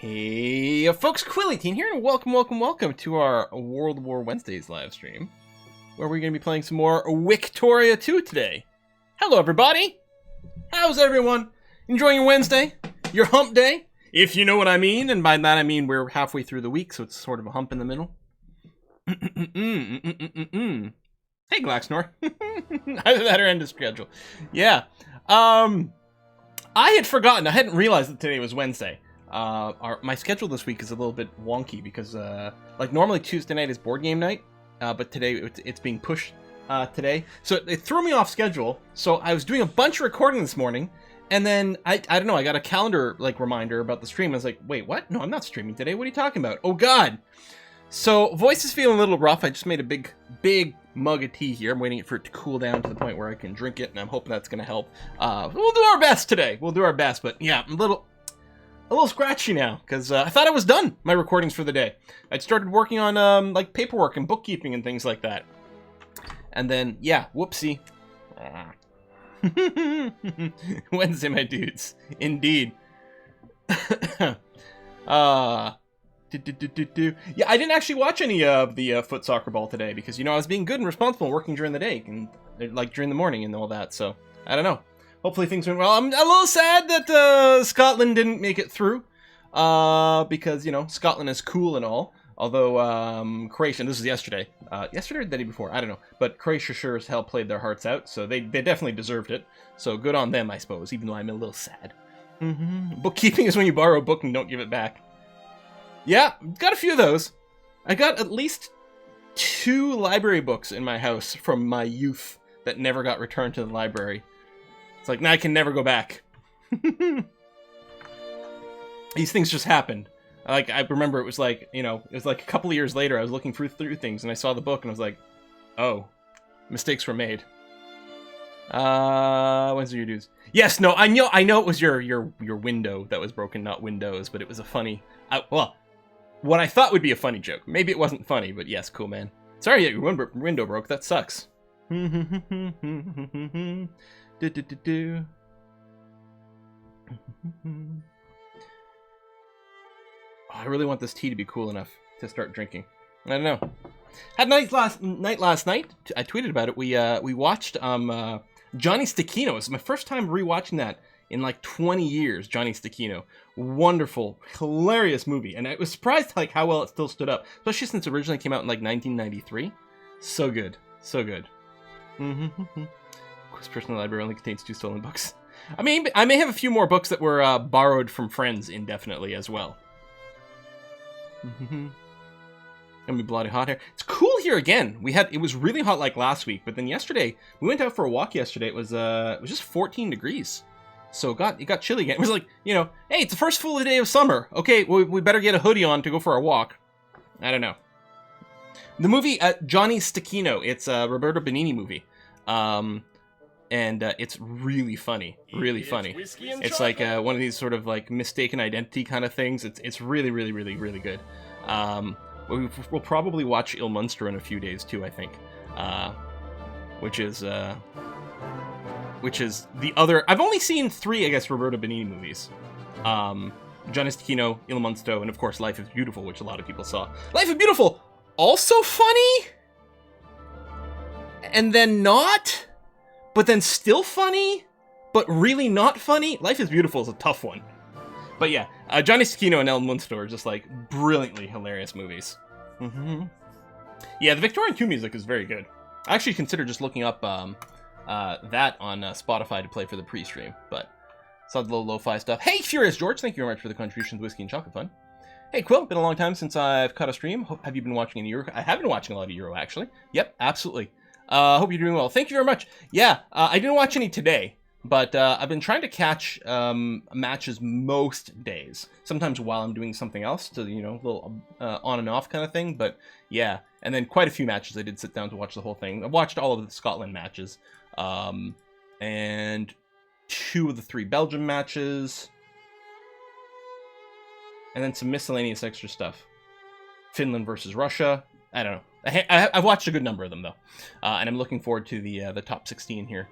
Hey folks, Quilly here, and welcome to our World War Wednesdays live stream, where we're going to be playing some more Victoria 2 today. Hello everybody! How's everyone? Enjoying your Wednesday? Your hump day? If you know what I mean, and by that I mean we're halfway through the week, so it's sort of a hump in the middle. Hey Glaxnor. Either that or end of schedule. Yeah. I had forgotten, I hadn't realized that today was Wednesday. My schedule this week is a little bit wonky because, like, normally Tuesday night is board game night, but today it's being pushed today. So it threw me off schedule. So I was doing a bunch of recording this morning, and then I don't know, I got a calendar like reminder about the stream. I was like, wait, what? No, I'm not streaming today. What are you talking about? Oh God! So voice is feeling a little rough. I just made a big mug of tea here. I'm waiting for it to cool down to the point where I can drink it, and I'm hoping that's gonna help. We'll do our best today. We'll do our best, but yeah, I'm a little scratchy now, because I thought I was done, my recordings for the day. I'd started working on, like, paperwork and bookkeeping and things like that. And then, yeah, whoopsie. Wednesday, my dudes. Indeed. Yeah, I didn't actually watch any of the foot soccer ball today, because, you know, I was being good and responsible working during the day, and, like, during the morning and all that, so, I don't know. Hopefully things went well. I'm a little sad that Scotland didn't make it through, because, you know, Scotland is cool and all. Although Croatia, and this was yesterday. Yesterday or the day before, I don't know. But Croatia sure as hell played their hearts out, so they definitely deserved it. So good on them, I suppose, even though I'm a little sad. Bookkeeping is when you borrow a book and don't give it back. Yeah, got a few of those. I got at least 2 library books in my house from my youth that never got returned to the library. It's like, nah, I can never go back. These things just happened. Like, I remember it was like, you know, it was like a couple of years later, I was looking through things, and I saw the book, and I was like, oh, mistakes were made. When's your dues? Yes, no, I know it was your window that was broken, not Windows, but it was a funny, well, what I thought would be a funny joke. Maybe it wasn't funny, but yes, cool, man. Sorry that your window broke, that sucks. I really want this tea to be cool enough to start drinking. I don't know. Had night last night. I tweeted about it. We watched Johnny Stecchino. It's my first time rewatching that in like 20 years. Johnny Stecchino, wonderful, hilarious movie, and I was surprised like how well it still stood up, especially since it originally came out in like 1993. So good, so good. Quiz personal library only contains 2 stolen books. I mean, I may have a few more books that were borrowed from friends indefinitely as well. Gonna be bloody hot here. It's cool here again. It was really hot like last week, but then yesterday we went out for a walk yesterday. It was just 14 degrees, so it got chilly again. It was like, you know, hey, it's the first full day of summer. Okay, we better get a hoodie on to go for our walk. I don't know. The movie Johnny Stecchino. It's a Roberto Benigni movie. And it's really funny, really funny. It's like one of these sort of like mistaken identity kind of things. It's really good. We'll probably watch Il Munster in a few days too, I think, which is the other. I've only seen 3, I guess, Roberto Benigni movies. Johnny Stecchino, Il Munster, and of course Life is Beautiful, which a lot of people saw. Life is Beautiful, also funny, and then not. But then still funny, but really not funny. Life is Beautiful is a tough one. But yeah, Johnny Stecchino and El Munster are just like brilliantly hilarious movies. Yeah, the Victorian 2 music is very good. I actually considered just looking up that on Spotify to play for the pre-stream, but saw the little lo-fi stuff. Hey, Furious George, thank you very much for the contributions, Whiskey and Chocolate Fun. Hey, Quill, been a long time since I've caught a stream. Have you been watching any Euro? I have been watching a lot of Euro, actually. Yep, absolutely. Hope you're doing well. Thank you very much. Yeah, I didn't watch any today, but I've been trying to catch matches most days. Sometimes while I'm doing something else, to, you know, a little on and off kind of thing. But yeah, and then quite a few matches I did sit down to watch the whole thing. I watched all of the Scotland matches, and 2 of the 3 Belgium matches, and then some miscellaneous extra stuff. Finland versus Russia. I don't know. I've watched a good number of them, though. And I'm looking forward to the top 16 here.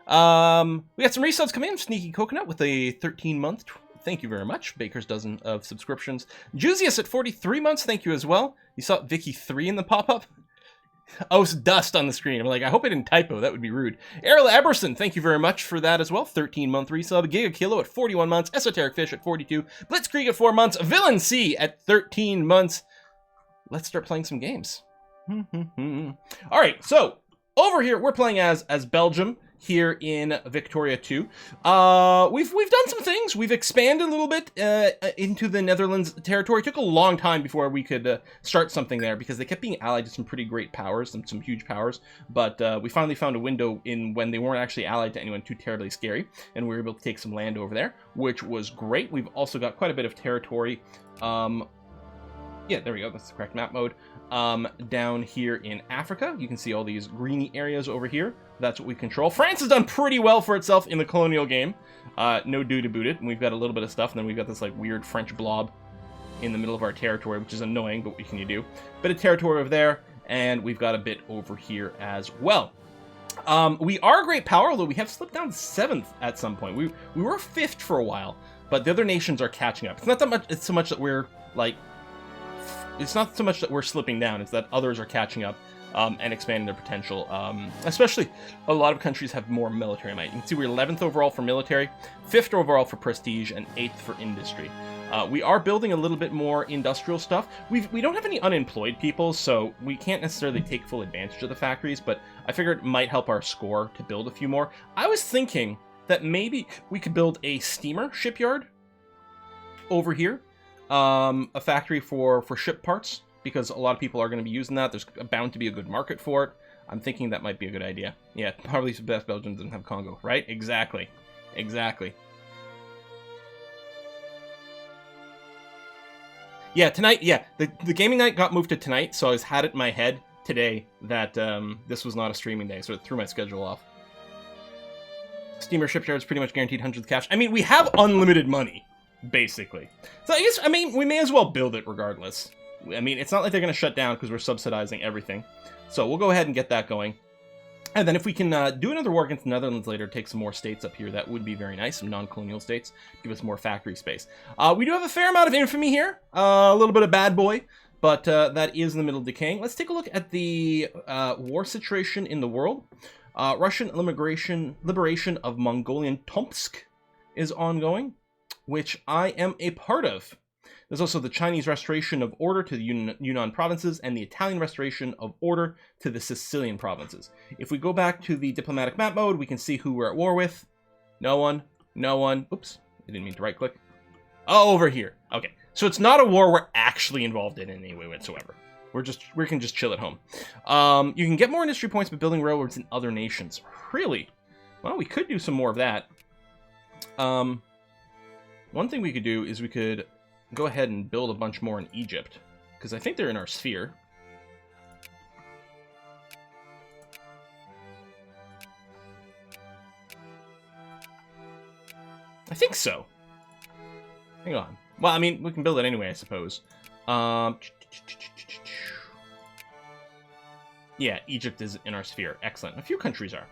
We got some resubs coming in. Sneaky Coconut with a 13-month thank you very much. Baker's dozen of subscriptions. Jusius at 43 months, thank you as well. You saw Vicky 3 in the pop-up? Oh, it's dust on the screen. I'm like, I hope I didn't typo. That would be rude. Errol Eberson, thank you very much for that as well. 13-month resub. Giga Kilo at 41 months. Esoteric Fish at 42. Blitzkrieg at 4 months. Villain C at 13 months. Let's start playing some games. All right, so over here, we're playing as Belgium here in Victoria 2. We've done some things. We've expanded a little bit into the Netherlands territory. It took a long time before we could start something there because they kept being allied to some pretty great powers, some huge powers. But we finally found a window in when they weren't actually allied to anyone too terribly scary, and we were able to take some land over there, which was great. We've also got quite a bit of territory. Yeah, there we go. That's the correct map mode. Down here in Africa, you can see all these greeny areas over here. That's what we control. France has done pretty well for itself in the colonial game. No do to boot it. And we've got a little bit of stuff. And then we've got this like weird French blob in the middle of our territory, which is annoying, but what can you do? Bit of territory over there. And we've got a bit over here as well. We are a great power, although we have slipped down 7th at some point. We were 5th for a while, but the other nations are catching up. It's not that much. It's so much that we're like... It's not so much that we're slipping down, it's that others are catching up and expanding their potential. Especially, a lot of countries have more military might. You can see we're 11th overall for military, 5th overall for prestige, and 8th for industry. We are building a little bit more industrial stuff. We don't have any unemployed people, so we can't necessarily take full advantage of the factories, but I figured it might help our score to build a few more. I was thinking that maybe we could build a steamer shipyard over here. A factory for ship parts, because a lot of people are going to be using that. There's bound to be a good market for it. I'm thinking that might be a good idea. Yeah, probably the best Belgium doesn't have Congo, right? Exactly. Exactly. Yeah, tonight, yeah, the gaming night got moved to tonight, so I had it in my head today that this was not a streaming day, so it threw my schedule off. Steamer shipyards pretty much guaranteed hundreds of cash. I mean, we have unlimited money. Basically. So I guess, I mean, we may as well build it regardless. I mean, it's not like they're going to shut down because we're subsidizing everything. So we'll go ahead and get that going. And then if we can do another war against the Netherlands later, take some more states up here, that would be very nice. Some non-colonial states. Give us more factory space. We do have a fair amount of infamy here. A little bit of bad boy. But that is in the middle of decaying. Let's take a look at the war situation in the world. Russian liberation of Mongolian Tomsk is ongoing, which I am a part of. There's also the Chinese restoration of order to the Yunnan provinces and the Italian restoration of order to the Sicilian provinces. If we go back to the diplomatic map mode, we can see who we're at war with. No one. No one. Oops. I didn't mean to right click. Oh, over here. Okay. So it's not a war we're actually involved in any way whatsoever. We can just chill at home. You can get more industry points by building railroads in other nations. Really? Well, we could do some more of that. One thing we could do is we could go ahead and build a bunch more in Egypt, because I think they're in our sphere. I think so. Hang on. Well, I mean, we can build it anyway, I suppose. Yeah, Egypt is in our sphere. Excellent. A few countries are.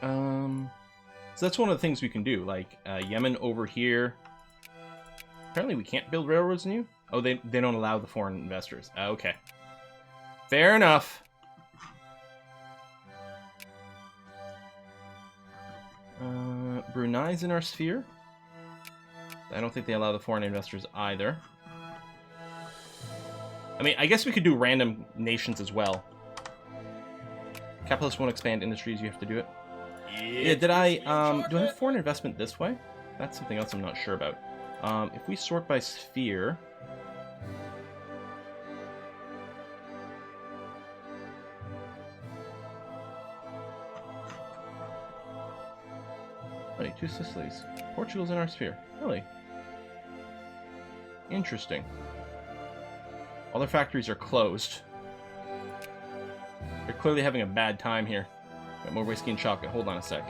So that's one of the things we can do, like Yemen over here. Apparently we can't build railroads in you? Oh, they don't allow the foreign investors. Okay. Fair enough. Brunei's in our sphere. I don't think they allow the foreign investors either. I mean, I guess we could do random nations as well. Capitalists won't expand industries, you have to do it. Yeah, did I, do I have foreign investment this way? That's something else I'm not sure about. If we sort by sphere... Wait, 2 Sicilies. Portugal's in our sphere. Really? Interesting. All their factories are closed. They're clearly having a bad time here. Got more whiskey and chocolate. Hold on a sec.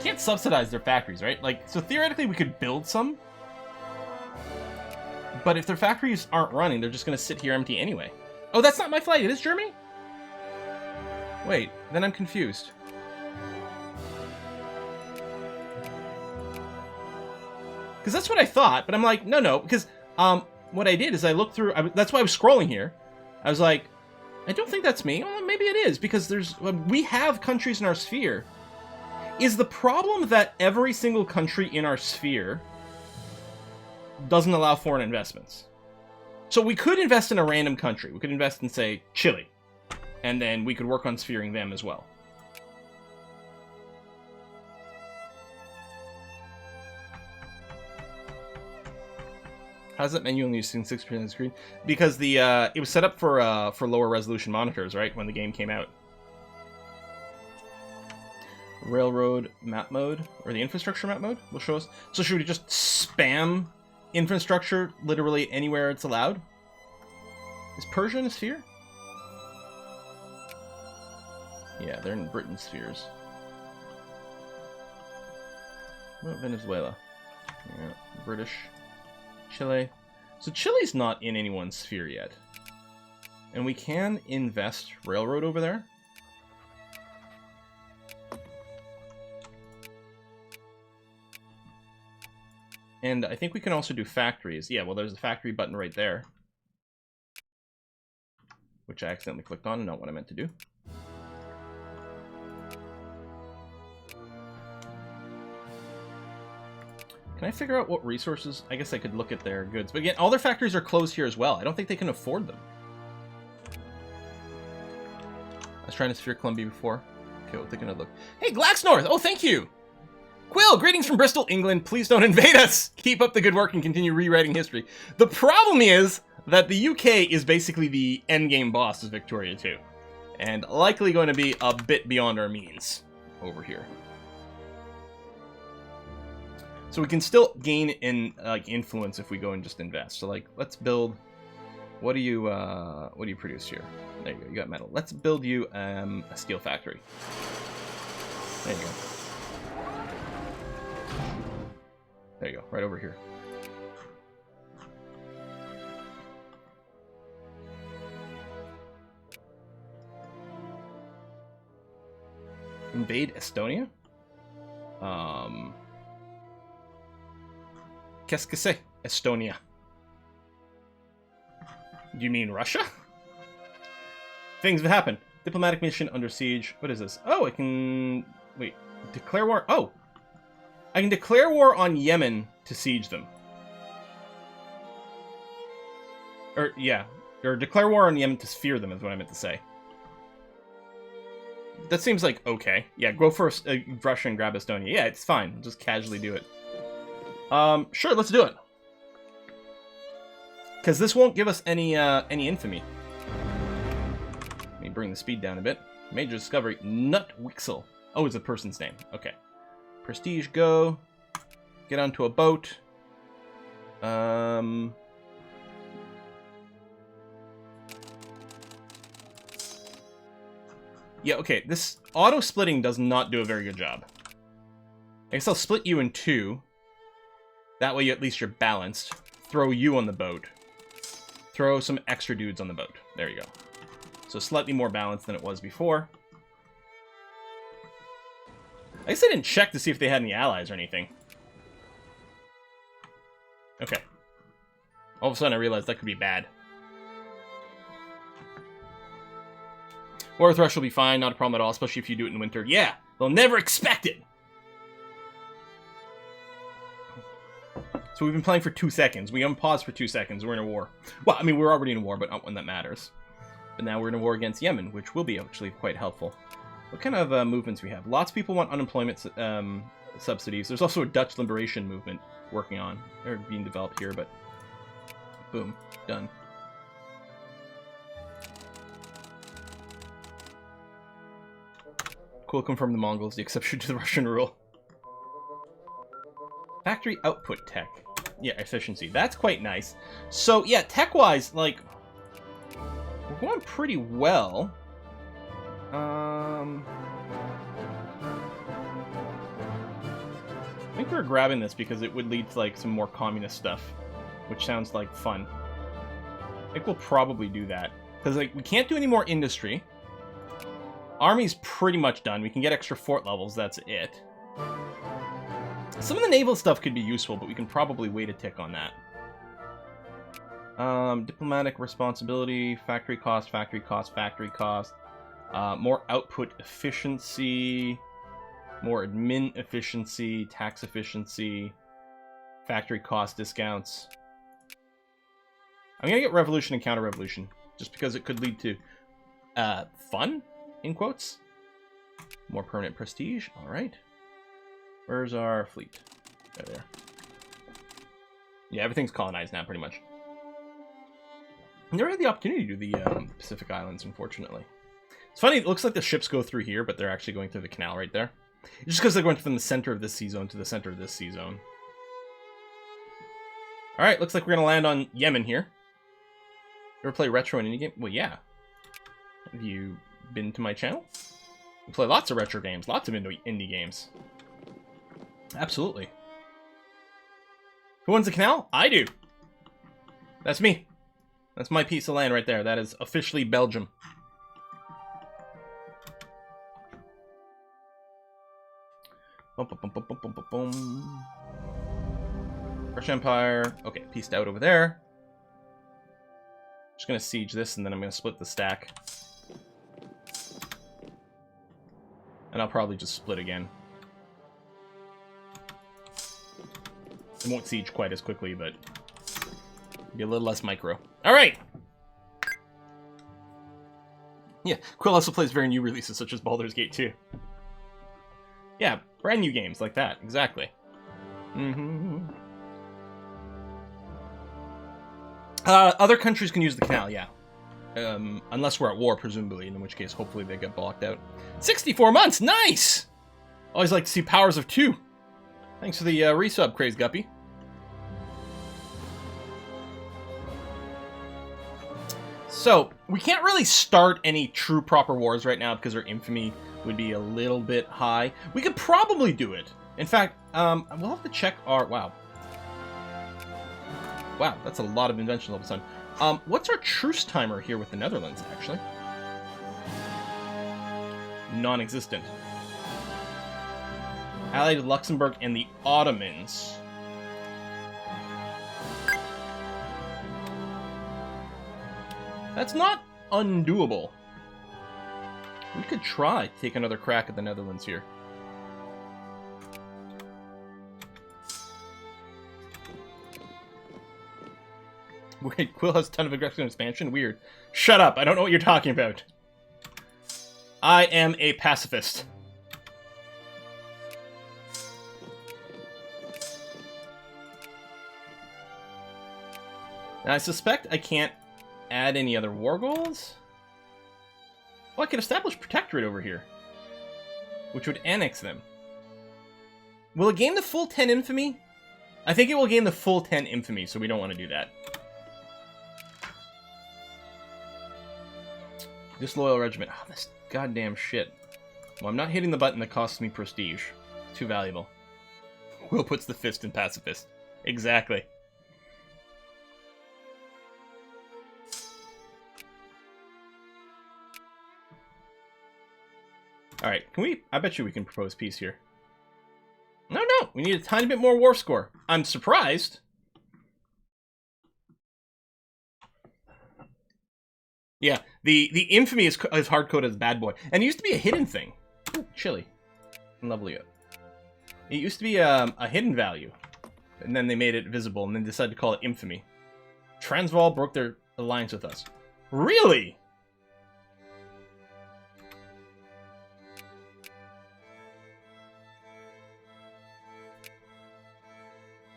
Can't subsidize their factories, right? Like, so theoretically we could build some. But if their factories aren't running, they're just going to sit here empty anyway. Oh, that's not my flight. It is Germany? Wait, then I'm confused. Because that's what I thought, but I'm like, no, because what I did is I looked through, that's why I was scrolling here. I was like, I don't think that's me. Well, maybe it is, because we have countries in our sphere. Is the problem that every single country in our sphere doesn't allow foreign investments? So we could invest in a random country. We could invest in, say, Chile. And then we could work on sphering them as well. How's that menu only using 6% of the screen? Because it was set up for lower resolution monitors, right? When the game came out. Railroad map mode, or the infrastructure map mode, will show us. So should we just spam infrastructure literally anywhere it's allowed? Is Persia in a sphere? Yeah, they're in Britain spheres. What about Venezuela? Yeah, British. Chile. So Chile's not in anyone's sphere yet. And we can invest railroad over there. And I think we can also do factories. Yeah, well, there's a factory button right there. Which I accidentally clicked on and not what I meant to do. Can I figure out what resources? I guess I could look at their goods. But again, all their factories are closed here as well. I don't think they can afford them. I was trying to sphere Columbia before. Okay, what they gonna look. Hey, Glaxnorth! Oh, thank you! Quill, greetings from Bristol, England. Please don't invade us. Keep up the good work and continue rewriting history. The problem is that the UK is basically the endgame boss of Victoria 2. And likely going to be a bit beyond our means over here. So we can still gain in influence if we go and just invest. So like, let's build. What do you produce here? There you go. You got metal. Let's build you a steel factory. There you go. There you go. Right over here. Invade Estonia? Qu'est-ce que c'est, Estonia? Do you mean Russia? Things have happened. Diplomatic mission under siege. What is this? Oh, I can... Wait. Declare war... Oh! I can declare war on Yemen to siege them. Or, yeah. Or declare war on Yemen to sphere them is what I meant to say. That seems like okay. Yeah, go for Russia and grab Estonia. Yeah, it's fine. Just casually do it. Sure, let's do it. Because this won't give us any infamy. Let me bring the speed down a bit. Major discovery, Nutwixel. Oh, it's a person's name. Okay. Prestige, go. Get onto a boat. Yeah, okay. This auto-splitting does not do a very good job. I guess I'll split you in two. That way, at least you're balanced. Throw you on the boat. Throw some extra dudes on the boat. There you go. So slightly more balanced than it was before. I guess I didn't check to see if they had any allies or anything. Okay. All of a sudden I realized that could be bad. War with Russia will be fine, not a problem at all, especially if you do it in winter. Yeah, they'll never expect it! So we've been playing for 2 seconds. We unpaused for 2 seconds. We're in a war. Well, I mean, we're already in a war, but not one that matters. But now we're in a war against Yemen, which will be actually quite helpful. What kind of movements we have? Lots of people want unemployment subsidies. There's also a Dutch liberation movement working on. They're being developed here, but boom, done. Cool, confirm the Mongols, the exception to the Russian rule. Factory output tech. Yeah, efficiency. That's quite nice. So, yeah, tech-wise, like, we're going pretty well. I think we're grabbing this because it would lead to, like, some more communist stuff, which sounds like fun. I think we'll probably do that. Because, like, we can't do any more industry. Army's pretty much done. We can get extra fort levels, that's it. Some of the naval stuff could be useful, but we can probably wait a tick on that. Diplomatic responsibility, factory cost, factory cost, factory cost. More output efficiency, more admin efficiency, tax efficiency, factory cost discounts. I'm gonna get revolution and counter-revolution, just because it could lead to fun, in quotes. More permanent prestige, alright. Where's our fleet? There. Yeah, everything's colonized now, pretty much. Never had the opportunity to do the Pacific Islands, unfortunately. It's funny, it looks like the ships go through here, but they're actually going through the canal right there. Just because they're going from the center of this sea zone to the center of this sea zone. Alright, looks like we're going to land on Yemen here. You ever play retro and indie game? Well, yeah. Have you been to my channel? We play lots of retro games, lots of indie games. Absolutely. Who owns the canal? I do. That's me. That's my piece of land right there. That is officially Belgium. Boom, boom, boom, boom, boom, boom, boom. British Empire. Okay, pieced out over there. Just gonna siege this, and then I'm gonna split the stack. And I'll probably just split again. It won't siege quite as quickly, but be a little less micro. All right. Yeah, Quill also plays very new releases such as Baldur's Gate 2. Yeah, brand new games like that, exactly. Other countries can use the canal, yeah. Unless we're at war, presumably, in which case, hopefully they get blocked out. 64 months, nice! Always like to see powers of 2. Thanks for the resub, Craze Guppy. So, we can't really start any true proper wars right now because our infamy would be a little bit high. We could probably do it. In fact, we'll have to check our... Wow. Wow, that's a lot of invention all of a sudden. What's our truce timer here with the Netherlands, actually? Non-existent. Allied with Luxembourg and the Ottomans. That's not undoable. We could try to take another crack at the Netherlands here. Wait, Quill has a ton of aggressive expansion? Weird. Shut up, I don't know what you're talking about. I am a pacifist. Now, I suspect I can't add any other war goals? Well, I could establish Protectorate over here, which would annex them. Will it gain the full 10 infamy? I think it will gain the full 10 infamy, so we don't want to do that. Disloyal regiment. Oh, this goddamn shit. Well, I'm not hitting the button that costs me prestige. Too valuable. Will puts the fist in pacifist. Exactly. Alright, can we... I bet you we can propose peace here. No, we need a tiny bit more war score. I'm surprised. Yeah, the infamy is hard-coded as bad boy. And it used to be a hidden thing. Ooh, chili. Lovely. It used to be a hidden value. And then they made it visible, and then decided to call it infamy. Transvaal broke their alliance with us. Really?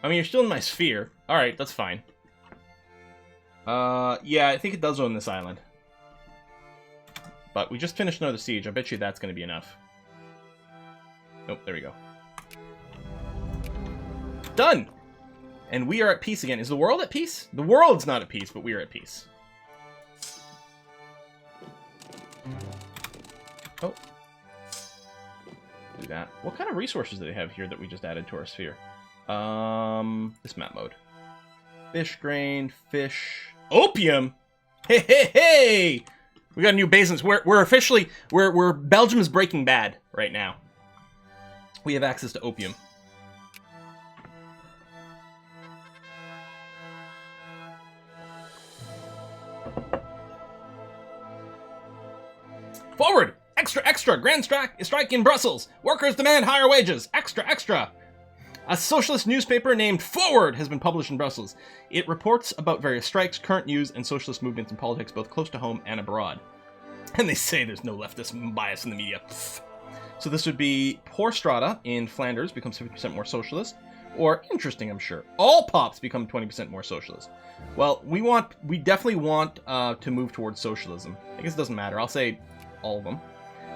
I mean, you're still in my sphere. Alright, that's fine. Yeah, I think it does own this island. But we just finished another siege. I bet you that's going to be enough. Nope, there we go. Done! And we are at peace again. Is the world at peace? The world's not at peace, but we are at peace. Oh. Do that. What kind of resources do they have here that we just added to our sphere? This map mode. Fish grain, fish... Opium? Hey, hey, hey! We got a new basin. We're officially... Belgium is breaking bad right now. We have access to opium. Forward! Extra, extra! Grand strike in Brussels! Workers demand higher wages! Extra, extra! A socialist newspaper named Forward has been published in Brussels. It reports about various strikes, current news, and socialist movements in politics both close to home and abroad. And they say there's no leftist bias in the media. So this would be Poor Strata in Flanders becomes 50% more socialist. Or, interesting, I'm sure, all pops become 20% more socialist. Well, we definitely want to move towards socialism. I guess it doesn't matter. I'll say all of them.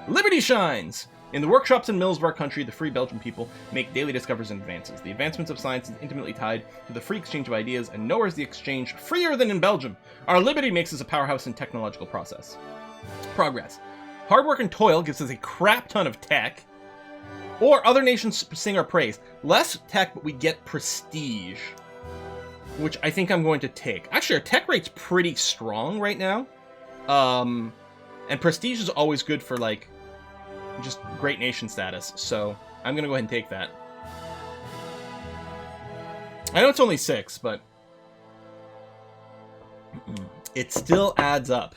Liberty shines! In the workshops and mills of our country, the free Belgian people make daily discoveries and advances. The advancements of science is intimately tied to the free exchange of ideas, and nowhere is the exchange freer than in Belgium. Our liberty makes us a powerhouse in technological progress. Hard work and toil gives us a crap ton of tech, or other nations sing our praise. Less tech, but we get prestige, which I think I'm going to take. Actually, our tech rate's pretty strong right now, and prestige is always good for, like, just great nation status, so I'm gonna go ahead and take that. I know it's only 6, but it still adds up.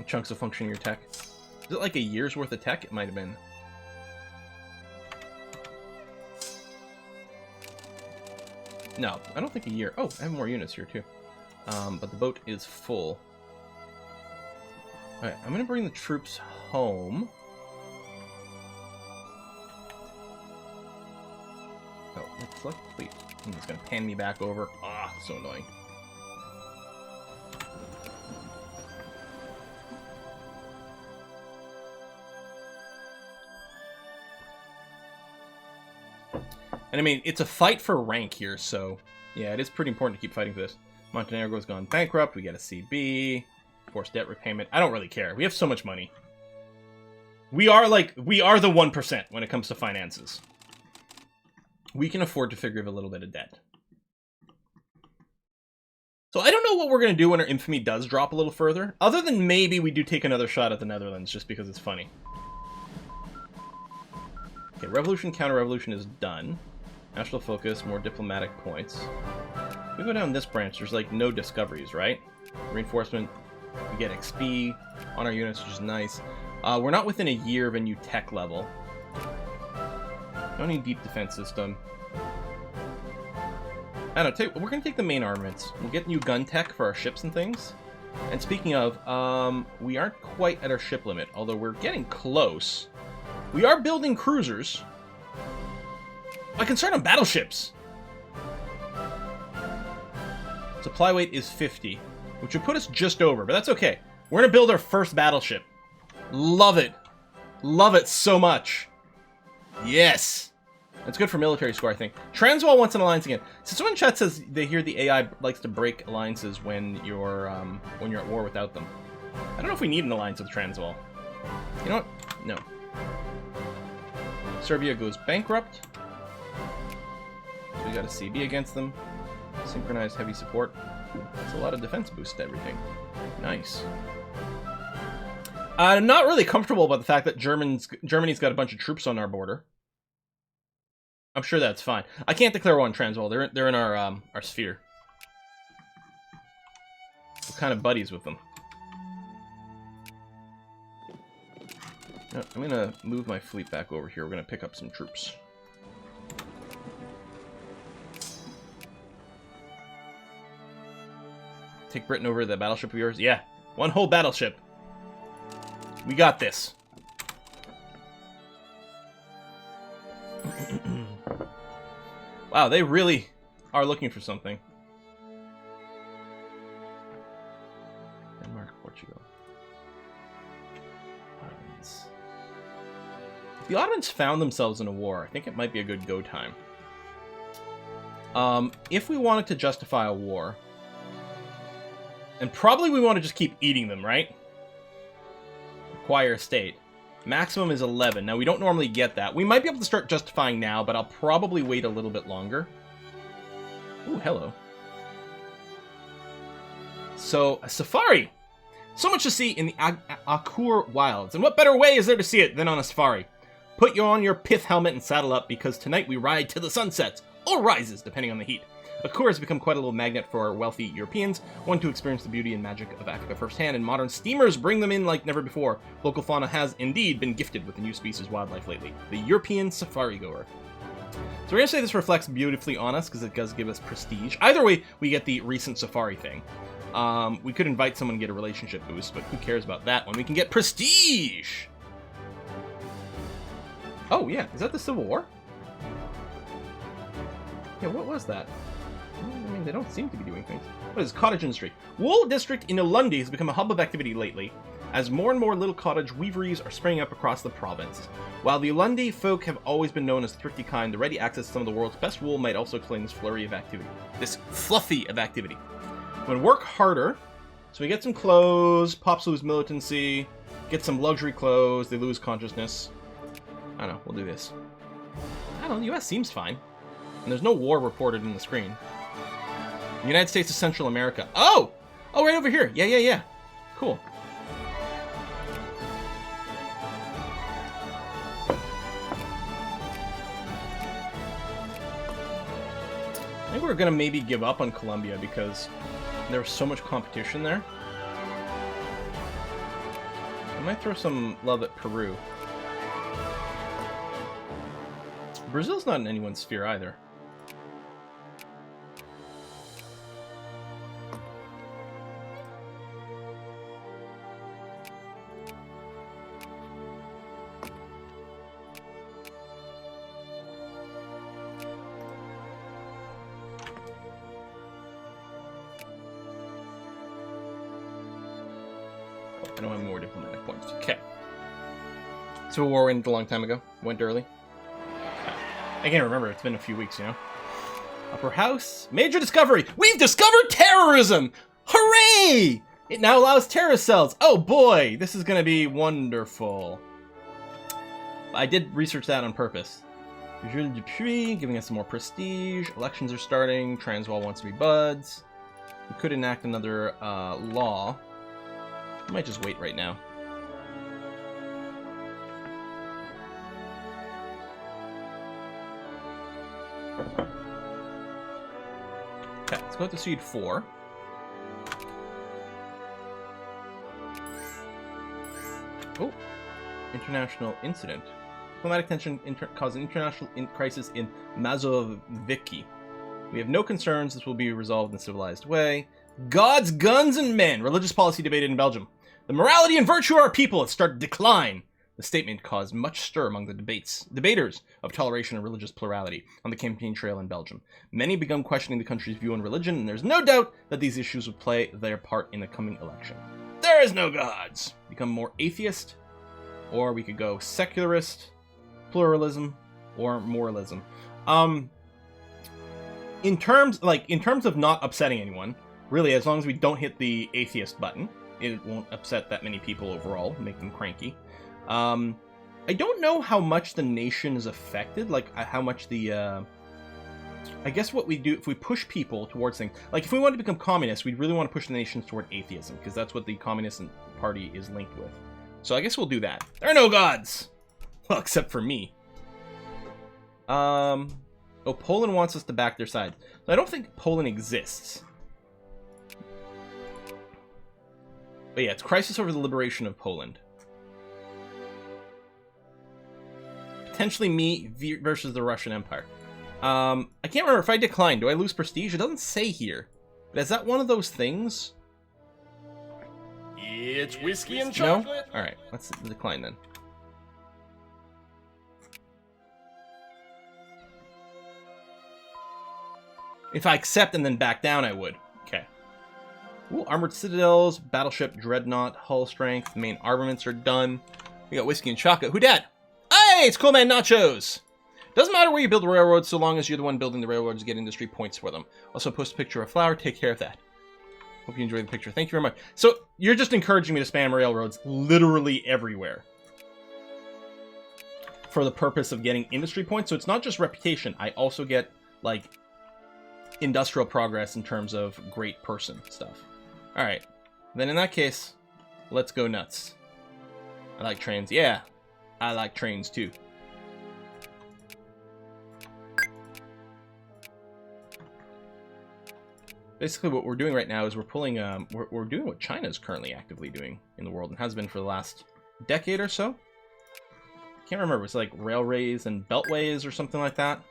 Chunks of function in your tech. Is it like a year's worth of tech? It might have been. No, I don't think a year. Oh, I have more units here too. But the boat is full. Alright, I'm gonna bring the troops home. Oh, let's select fleet. It's gonna pan me back over. Ah, so annoying. And I mean, it's a fight for rank here, so yeah, it is pretty important to keep fighting for this. Montenegro's gone bankrupt. We get a CB. Forced debt repayment. I don't really care. We have so much money. We are the 1% when it comes to finances. We can afford to forgive a little bit of debt. So I don't know what we're going to do when our infamy does drop a little further, other than maybe we do take another shot at the Netherlands just because it's funny. Okay, revolution, counter-revolution is done. National focus, more diplomatic points. If we go down this branch, there's like no discoveries, right? Reinforcement, we get XP on our units, which is nice. We're not within a year of a new tech level. Don't need deep defense system. I don't know, we're going to take the main armaments. We'll get new gun tech for our ships and things. And speaking of, we aren't quite at our ship limit, although we're getting close. We are building cruisers. My concern on battleships. Supply weight is 50, which would put us just over, but that's okay. We're going to build our first battleship. Love it. Love it so much. Yes. That's good for military score, I think. Transvaal wants an alliance again. So someone in chat says they hear the AI likes to break alliances when you're at war without them. I don't know if we need an alliance with Transvaal. You know what? No. Serbia goes bankrupt. So we got a CB against them. Synchronized heavy support. That's a lot of defense boost to everything. Nice. I'm not really comfortable about the fact that Germany's got a bunch of troops on our border. I'm sure that's fine. I can't declare war on Transvaal. They're in our sphere. We're kind of buddies with them. I'm gonna move my fleet back over here. We're gonna pick up some troops. Take Britain over the battleship of yours? Yeah, one whole battleship. We got this. Wow, they really are looking for something. Denmark, Portugal. Ottomans. If the Ottomans found themselves in a war, I think it might be a good go time. If we wanted to justify a war, and probably we want to just keep eating them, right? Acquire a state. Maximum is 11. Now, we don't normally get that. We might be able to start justifying now, but I'll probably wait a little bit longer. Ooh, hello. So, a safari. So much to see in the Akur Wilds. And what better way is there to see it than on a safari? Put you on your pith helmet and saddle up, because tonight we ride to the sunsets, or rises, depending on the heat. Akur has become quite a little magnet for wealthy Europeans, one to experience the beauty and magic of Africa firsthand, and modern steamers bring them in like never before. Local fauna has indeed been gifted with a new species wildlife lately, the European safari goer. So we're going to say this reflects beautifully on us, because it does give us prestige. Either way, we get the recent safari thing. We could invite someone and get a relationship boost, but who cares about that when we can get prestige? Oh, yeah. Is that the Civil War? Yeah, what was that? I mean, they don't seem to be doing things. What is cottage industry? Wool district in Ulundi has become a hub of activity lately, as more and more little cottage weaveries are springing up across the province. While the Ulundi folk have always been known as thrifty kind, the ready access to some of the world's best wool might also explain this flurry of activity. This fluffy of activity. I'm going to work harder, so we get some clothes, pops lose militancy, get some luxury clothes, they lose consciousness. I don't know, we'll do this. I don't know, the US seems fine. And there's no war reported in the screen. The United States of Central America. Oh! Oh, right over here. Yeah. Cool. I think we're going to maybe give up on Colombia because there's so much competition there. I might throw some love at Peru. Brazil's not in anyone's sphere either. I don't have more diplomatic points. Okay. Civil War ended a long time ago. Went early. I can't remember. It's been a few weeks, you know. Upper House. Major discovery. We've discovered terrorism. Hooray! It now allows terrorist cells. Oh boy, this is going to be wonderful. I did research that on purpose. Jules Dupuis giving us some more prestige. Elections are starting. Transvaal wants to be buds. We could enact another law. I might just wait right now. Okay, let's go with the Seed 4. Oh, international incident. Diplomatic tension caused an international crisis in Mazoviki. We have no concerns. This will be resolved in a civilized way. Gods, guns, and men. Religious policy debated in Belgium. The morality and virtue of our people has started to decline. The statement caused much stir among the debaters of toleration and religious plurality on the campaign trail in Belgium. Many began questioning the country's view on religion, and there's no doubt that these issues would play their part in the coming election. There is no gods. Become more atheist, or we could go secularist, pluralism, or moralism. In terms of not upsetting anyone, really, as long as we don't hit the atheist button, it won't upset that many people overall, make them cranky. I don't know how much the nation is affected, like how much the, I guess what we do, if we push people towards things, like if we want to become communists, we'd really want to push the nations toward atheism, because that's what the Communist Party is linked with. So I guess we'll do that. There are no gods! Well, except for me. Oh, Poland wants us to back their side. So I don't think Poland exists. But yeah, it's crisis over the liberation of Poland. Potentially me versus the Russian Empire. I can't remember if I decline. Do I lose prestige? It doesn't say here. But is that one of those things? It's whiskey and chocolate. No? Alright, let's decline then. If I accept and then back down, I would. Okay. Ooh, armored citadels, battleship, dreadnought, hull strength, main armaments are done. We got whiskey and chocolate. Who dat? Hey, it's Cool Man Nachos! Doesn't matter where you build railroads, so long as you're the one building the railroads, you get industry points for them. Also, post a picture of a flower. Take care of that. Hope you enjoy the picture. Thank you very much. So, you're just encouraging me to spam railroads literally everywhere. For the purpose of getting industry points. So it's not just reputation. I also get, like, industrial progress in terms of great person stuff. Alright. Then in that case, let's go nuts. I like trains. Yeah. I like trains too. Basically, what we're doing right now is we're pulling. We're doing what China is currently actively doing in the world and has been for the last decade or so. Can't remember. It's like railways and beltways or something like that.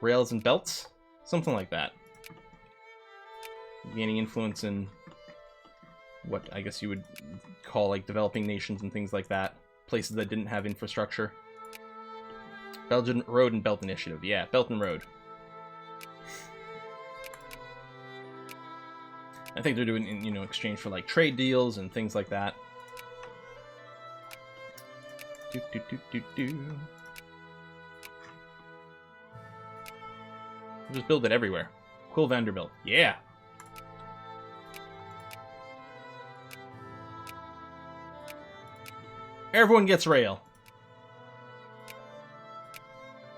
Rails and belts, something like that. Gaining influence in what I guess you would call like developing nations and things like that. Places that didn't have infrastructure. Belgian Road and Belt Initiative. Yeah, Belt and Road. I think they're doing in, you know, exchange for like trade deals and things like that. Just build it everywhere. Quill Vanderbilt. Yeah. Everyone gets rail.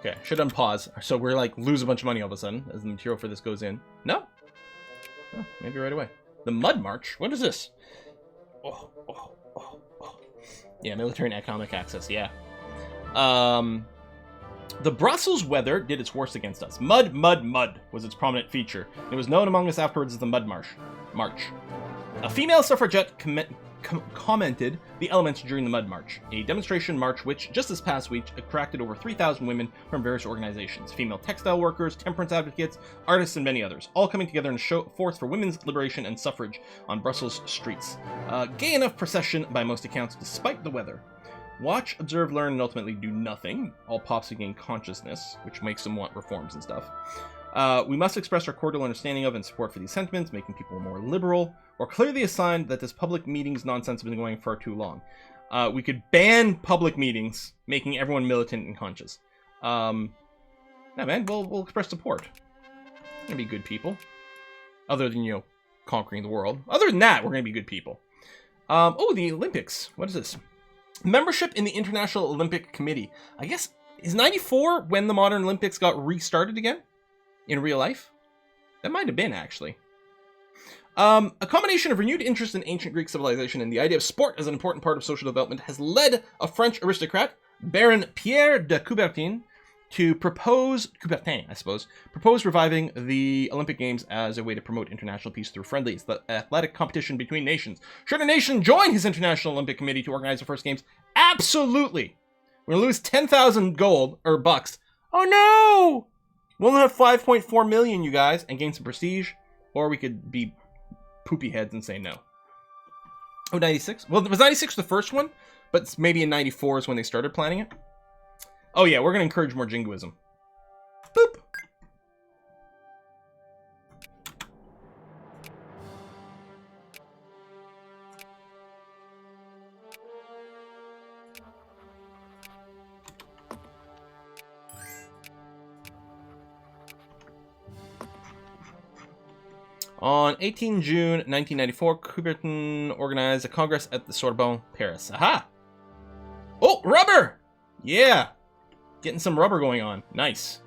Okay, should unpause. So we're like lose a bunch of money all of a sudden as the material for this goes in. No? Oh, maybe right away. The Mud March? What is this? Oh. Yeah, military and economic access, yeah. The Brussels weather did its worst against us. Mud was its prominent feature. It was known among us afterwards as the Mud March. A female suffragette commented the elements during the Mud March, a demonstration march which, just this past week, attracted over 3,000 women from various organizations, female textile workers, temperance advocates, artists, and many others, all coming together in a show forth for women's liberation and suffrage on Brussels streets. Gay enough procession by most accounts, despite the weather. Watch, observe, learn, and ultimately do nothing. All pops to gain consciousness, which makes them want reforms and stuff. We must express our cordial understanding of and support for these sentiments, making people more liberal, or clearly a sign that this public meetings nonsense has been going far too long. We could ban public meetings, making everyone militant and conscious. Yeah, man, we'll express support. We're gonna be good people. Other than, you know, conquering the world. Other than that, we're gonna be good people. Oh, the Olympics. What is this? Membership in the International Olympic Committee. I guess, is 94 when the modern Olympics got restarted again? In real life? That might have been, actually. A combination of renewed interest in ancient Greek civilization and the idea of sport as an important part of social development has led a French aristocrat, Baron Pierre de Coubertin, to propose reviving the Olympic Games as a way to promote international peace through friendlies, the athletic competition between nations. Should a nation join his International Olympic Committee to organize the first games? Absolutely! We're gonna lose 10,000 gold, or bucks. Oh no! We'll only have 5.4 million, you guys, and gain some prestige. Or we could be poopy heads and say no. Oh, 96? Well, was 96 the first one? But maybe in 94 is when they started planning it? Oh yeah, we're going to encourage more jingoism. Boop! On 18 June 1994, Coubertin organized a congress at the Sorbonne, Paris. Aha! Oh, rubber! Yeah! Getting some rubber going on. Nice.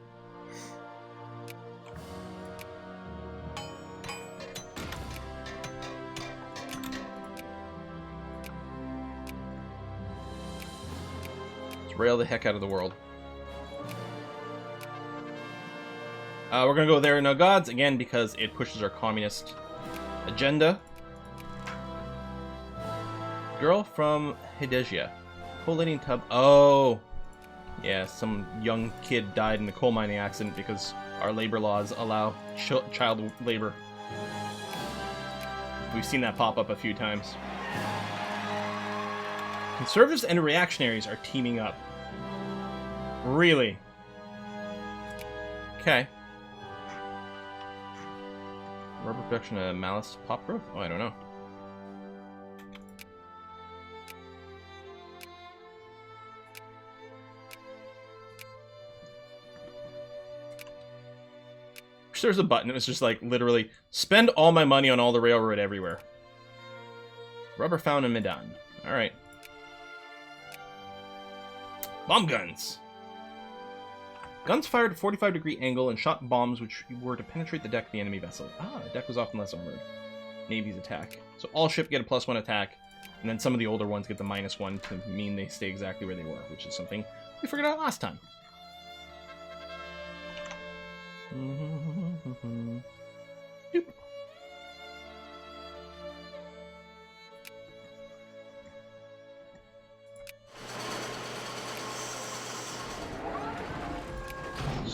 Let's rail the heck out of the world. We're going to go there, no gods, again, because it pushes our communist agenda. Girl from Hidegia. Collating tub. Oh! Yeah, some young kid died in a coal mining accident because our labor laws allow child labor. We've seen that pop up a few times. Conservatives and reactionaries are teaming up. Really? Okay. Rubber production of malice pop growth? Oh, I don't know. There's a button. It was just like literally spend all my money on all the railroad everywhere. Rubber found in Medan. All right. Bomb guns. Guns fired at a 45-degree angle and shot bombs which were to penetrate the deck of the enemy vessel. Ah, the deck was often less armored. Navy's attack. So all ship get a +1 attack, and then some of the older ones get the -1 to mean they stay exactly where they were, which is something we figured out last time. Doop.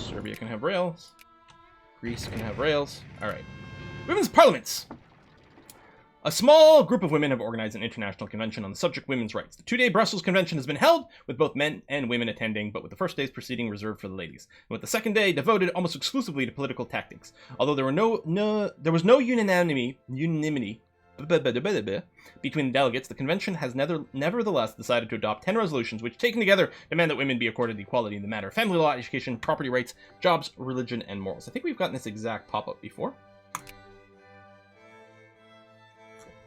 Serbia can have rails. Greece can have rails. Alright. Women's parliaments! A small group of women have organized an international convention on the subject of women's rights. The 2-day Brussels convention has been held, with both men and women attending, but with the first day's proceeding reserved for the ladies, and with the second day devoted almost exclusively to political tactics. Although there was no unanimity between the delegates, the convention has nevertheless decided to adopt 10 resolutions which, taken together, demand that women be accorded equality in the matter of family law, education, property rights, jobs, religion, and morals. I think we've gotten this exact pop-up before.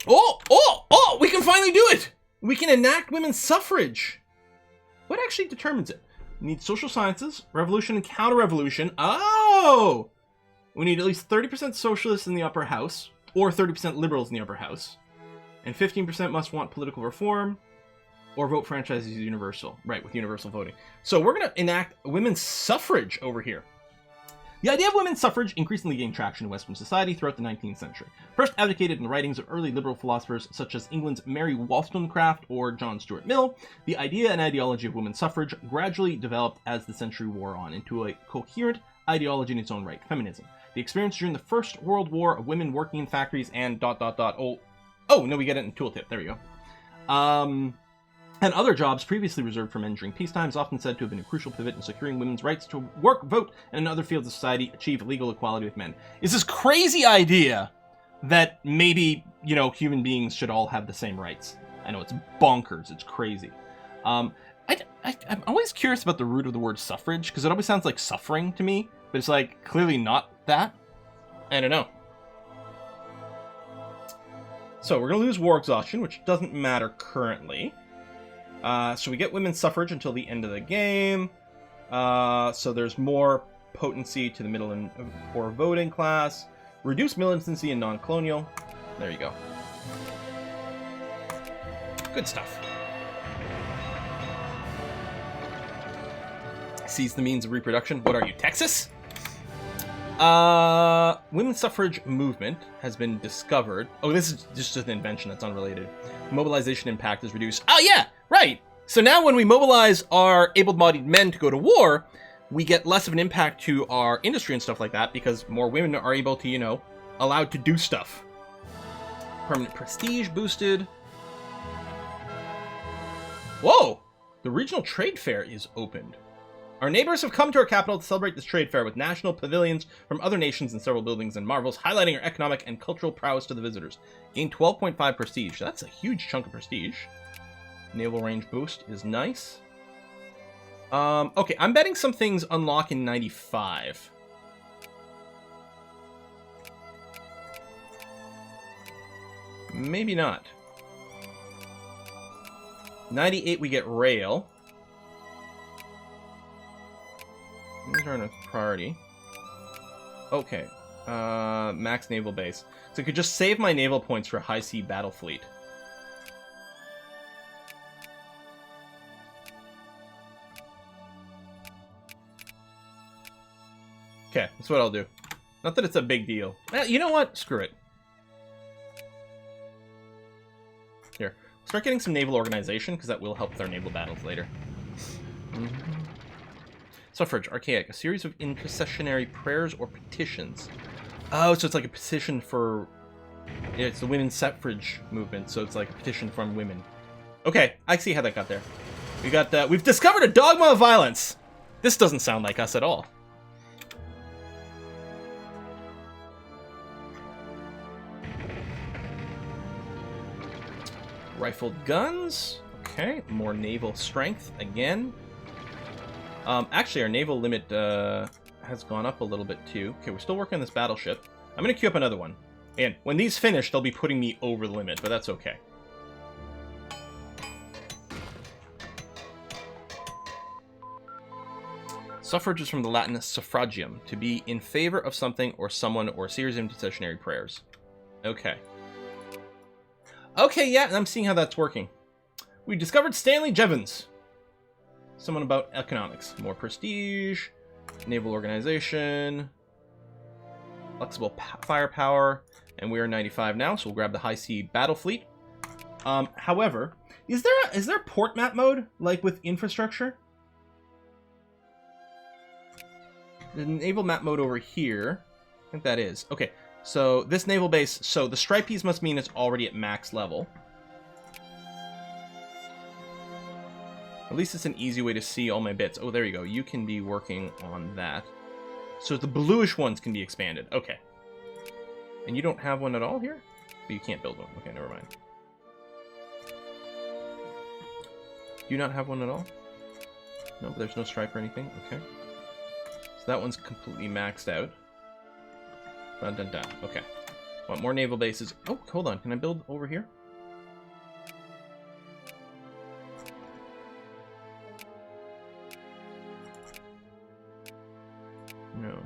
Oh! We can finally do it! We can enact women's suffrage! What actually determines it? We need social sciences, revolution and counter-revolution. Oh! We need at least 30% socialists in the upper house, or 30% liberals in the upper house. And 15% must want political reform, or vote franchise is universal. Right, with universal voting. So we're going to enact women's suffrage over here. The idea of women's suffrage increasingly gained traction in Western society throughout the 19th century. First advocated in the writings of early liberal philosophers such as England's Mary Wollstonecraft or John Stuart Mill, the idea and ideology of women's suffrage gradually developed as the century wore on into a coherent ideology in its own right, feminism. The experience during the First World War of women working in factories and ... Oh, no, we get it in tooltip. There we go. And other jobs previously reserved for men during peacetime is often said to have been a crucial pivot in securing women's rights to work, vote, and in other fields of society achieve legal equality with men. Is this crazy idea that maybe, you know, human beings should all have the same rights? I know, it's bonkers. It's crazy. I'm always curious about the root of the word suffrage, because it always sounds like suffering to me, but it's like clearly not that. I don't know. So we're going to lose war exhaustion, which doesn't matter currently. So we get women's suffrage until the end of the game. So there's more potency to the middle and poor voting class. Reduce militancy and non-colonial. There you go. Good stuff. Seize the means of reproduction. What are you, Texas? Women's suffrage movement has been discovered. Oh, this is just an invention that's unrelated. Mobilization impact is reduced. Oh, yeah, right. So now when we mobilize our able-bodied men to go to war, we get less of an impact to our industry and stuff like that because more women are able to, you know, allowed to do stuff. Permanent prestige boosted. Whoa! The regional trade fair is opened. Our neighbors have come to our capital to celebrate this trade fair with national pavilions from other nations in several buildings and marvels, highlighting our economic and cultural prowess to the visitors. Gain 12.5 prestige. That's a huge chunk of prestige. Naval range boost is nice. Okay, I'm betting some things unlock in 95. Maybe not. 98 we get rail. These aren't a priority. Okay. Max naval base. So I could just save my naval points for a high sea battle fleet. Okay, that's what I'll do. Not that it's a big deal. You know what? Screw it. Here. Start getting some naval organization, because that will help with our naval battles later. Suffrage, archaic. A series of intercessionary prayers or petitions. Oh, so it's like a petition for... Yeah, it's the women's suffrage movement, so it's like a petition from women. Okay, I see how that got there. We got, we've discovered a dogma of violence! This doesn't sound like us at all. Rifled guns. Okay, more naval strength again. Actually, our naval limit has gone up a little bit too. Okay, we're still working on this battleship. I'm going to queue up another one. And when these finish, they'll be putting me over the limit, but that's okay. Suffrage is from the Latin suffragium, to be in favor of something or someone or a series of intercessionary prayers. Okay. Okay, yeah, I'm seeing how that's working. We discovered Stanley Jevons. Someone about economics. More prestige. Naval organization. Flexible firepower. And we are 95 now, so we'll grab the high sea battle fleet. However, is there port map mode, like with infrastructure? the naval map mode over here. I think that is. Okay, so this naval base, so the stripies must mean it's already at max level. At least it's an easy way to see all my bits. Oh, there you go. You can be working on that. So the bluish ones can be expanded. Okay. And you don't have one at all here? But you can't build one. Okay, never mind. Do you not have one at all? No, but there's no stripe or anything? Okay. So that one's completely maxed out. Dun dun dun. Okay. Want more naval bases. Oh, hold on. Can I build over here? No.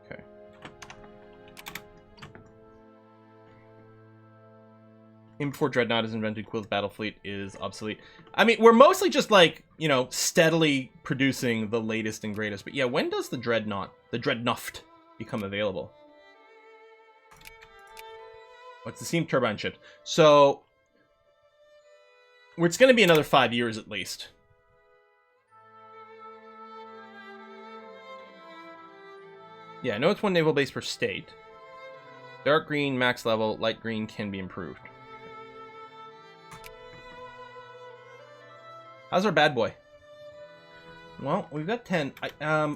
Okay. Even before Dreadnought is invented, Quill's battle fleet is obsolete. I mean, we're mostly just like, you know, steadily producing the latest and greatest. But yeah, when does the Dreadnought become available? What's the steam turbine ship? So, it's going to be another 5 years at least. Yeah, I know it's one naval base per state. Dark green, max level. Light green can be improved. How's our bad boy? Well, we've got 10.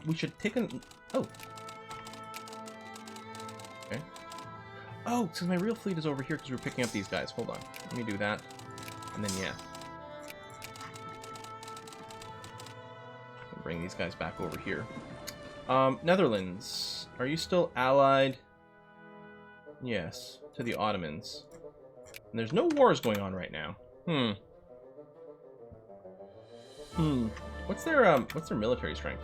We should take an... Oh. Okay. Oh, so my real fleet is over here because we're picking up these guys. Hold on. Let me do that. And then, yeah. I'll bring these guys back over here. Netherlands. Are you still allied? Yes. To the Ottomans. And there's no wars going on right now. What's their military strength?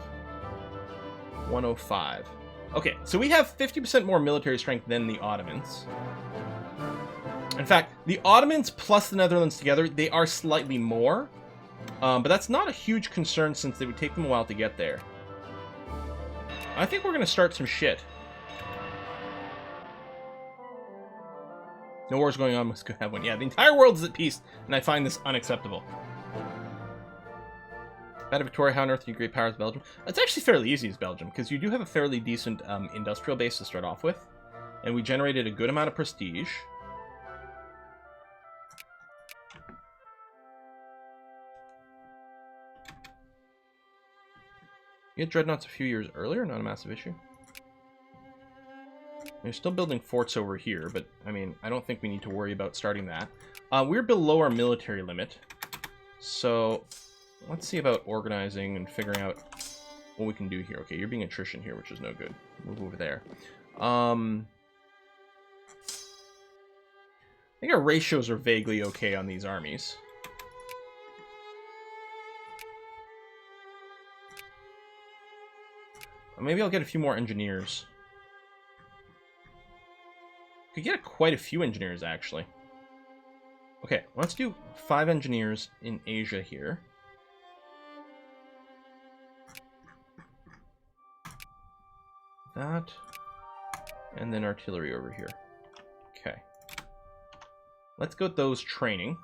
105. Okay, so we have 50% more military strength than the Ottomans. In fact, the Ottomans plus the Netherlands together, they are slightly more. But that's not a huge concern since it would take them a while to get there. I think we're going to start some shit. No wars going on, must go have one. Yeah, the entire world is at peace, and I find this unacceptable. Out of Victoria, how on earth do you great powers Belgium? It's actually fairly easy as Belgium, because you do have a fairly decent industrial base to start off with. And we generated a good amount of prestige. You had dreadnoughts a few years earlier, not a massive issue. We're still building forts over here, but, I mean, I don't think we need to worry about starting that. We're below our military limit, so let's see about organizing and figuring out what we can do here. Okay, you're being attrition here, which is no good. Move over there. I think our ratios are vaguely okay on these armies. Maybe I'll get a few more engineers. Could get quite a few engineers, actually. Okay, let's do 5 engineers in Asia here. That. And then artillery over here. Okay. Let's go with those training.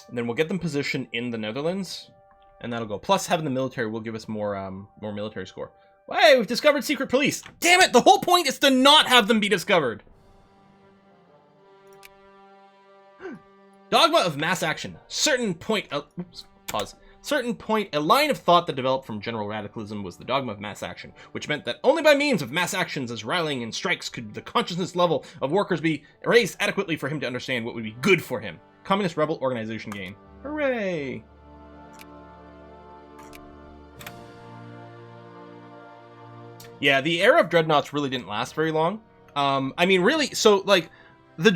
And then we'll get them positioned in the Netherlands. And that'll go. Plus, having the military will give us more military score. Hey, we've discovered secret police. Damn it! The whole point is to not have them be discovered. Dogma of mass action. Certain point. Certain point. A line of thought that developed from general radicalism was the dogma of mass action, which meant that only by means of mass actions as rallying and strikes could the consciousness level of workers be raised adequately for him to understand what would be good for him. Communist rebel organization gain. Hooray! Yeah, the era of dreadnoughts really didn't last very long. I mean, really, so, like, the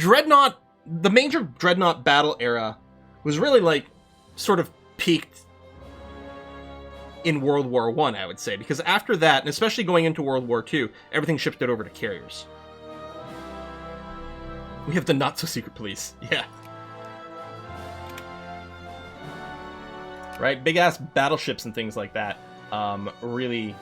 major dreadnought battle era was really, like, sort of peaked in World War I, I would say. Because after that, and especially going into World War II, everything shifted over to carriers. We have the not-so-secret police. Yeah. Right? Big-ass battleships and things like that really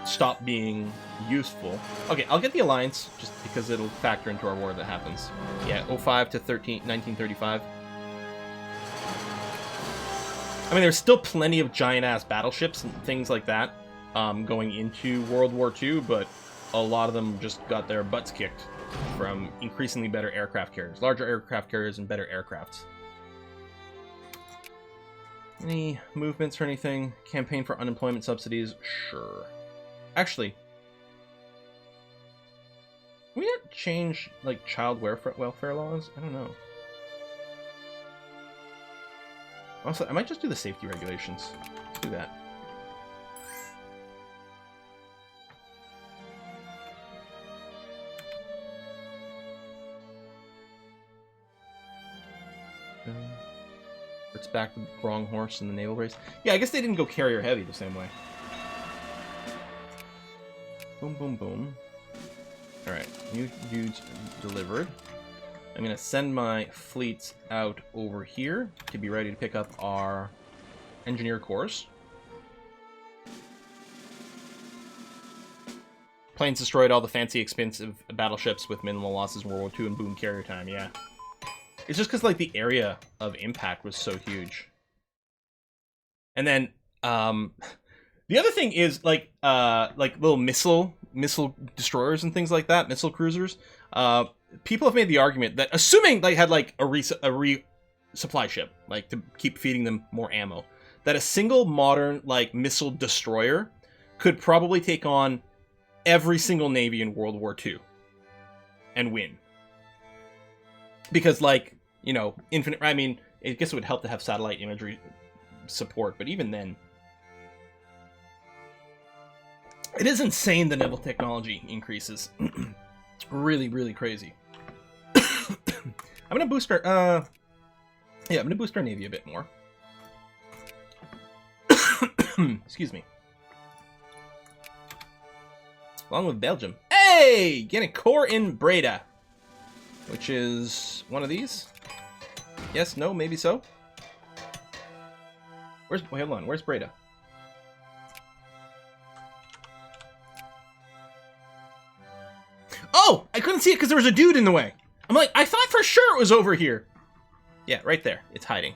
stop being useful. Okay, I'll get the alliance just because it'll factor into our war that happens. Yeah, 05 to 1935. I mean, there's still plenty of giant-ass battleships and things like that. going into World War II, but a lot of them just got their butts kicked from increasingly better aircraft carriers, larger aircraft carriers, and better aircrafts. Any movements or anything? Campaign for unemployment subsidies? Sure. Actually, can we not change, like, child welfare laws? I don't know. Also, I might just do the safety regulations. Let's do that. It's back to the wrong horse in the naval race. Yeah, I guess they didn't go carrier heavy the same way. Boom, boom, boom. Alright, new dudes delivered. I'm going to send my fleets out over here to be ready to pick up our engineer corps. Planes destroyed all the fancy, expensive battleships with minimal losses in World War II and boom, carrier time, yeah. It's just because, like, the area of impact was so huge. And then, the other thing is, like little missile destroyers and things like that, missile cruisers. People have made the argument that, assuming they had, like, a resupply ship, like, to keep feeding them more ammo, that a single modern, like, missile destroyer could probably take on every single navy in World War II and win. Because, like, you know, infinite... I mean, I guess it would help to have satellite imagery support, but even then... It is insane the naval technology increases. It's really, really crazy. I'm gonna boost our... Yeah, I'm gonna boost our navy a bit more. Excuse me. Along with Belgium. Hey! Get a corps in Breda. Which is one of these. Yes, no, maybe so. Wait, hold on. Where's Breda? Oh! I couldn't see it because there was a dude in the way. I'm like, I thought for sure it was over here. Yeah, right there. It's hiding.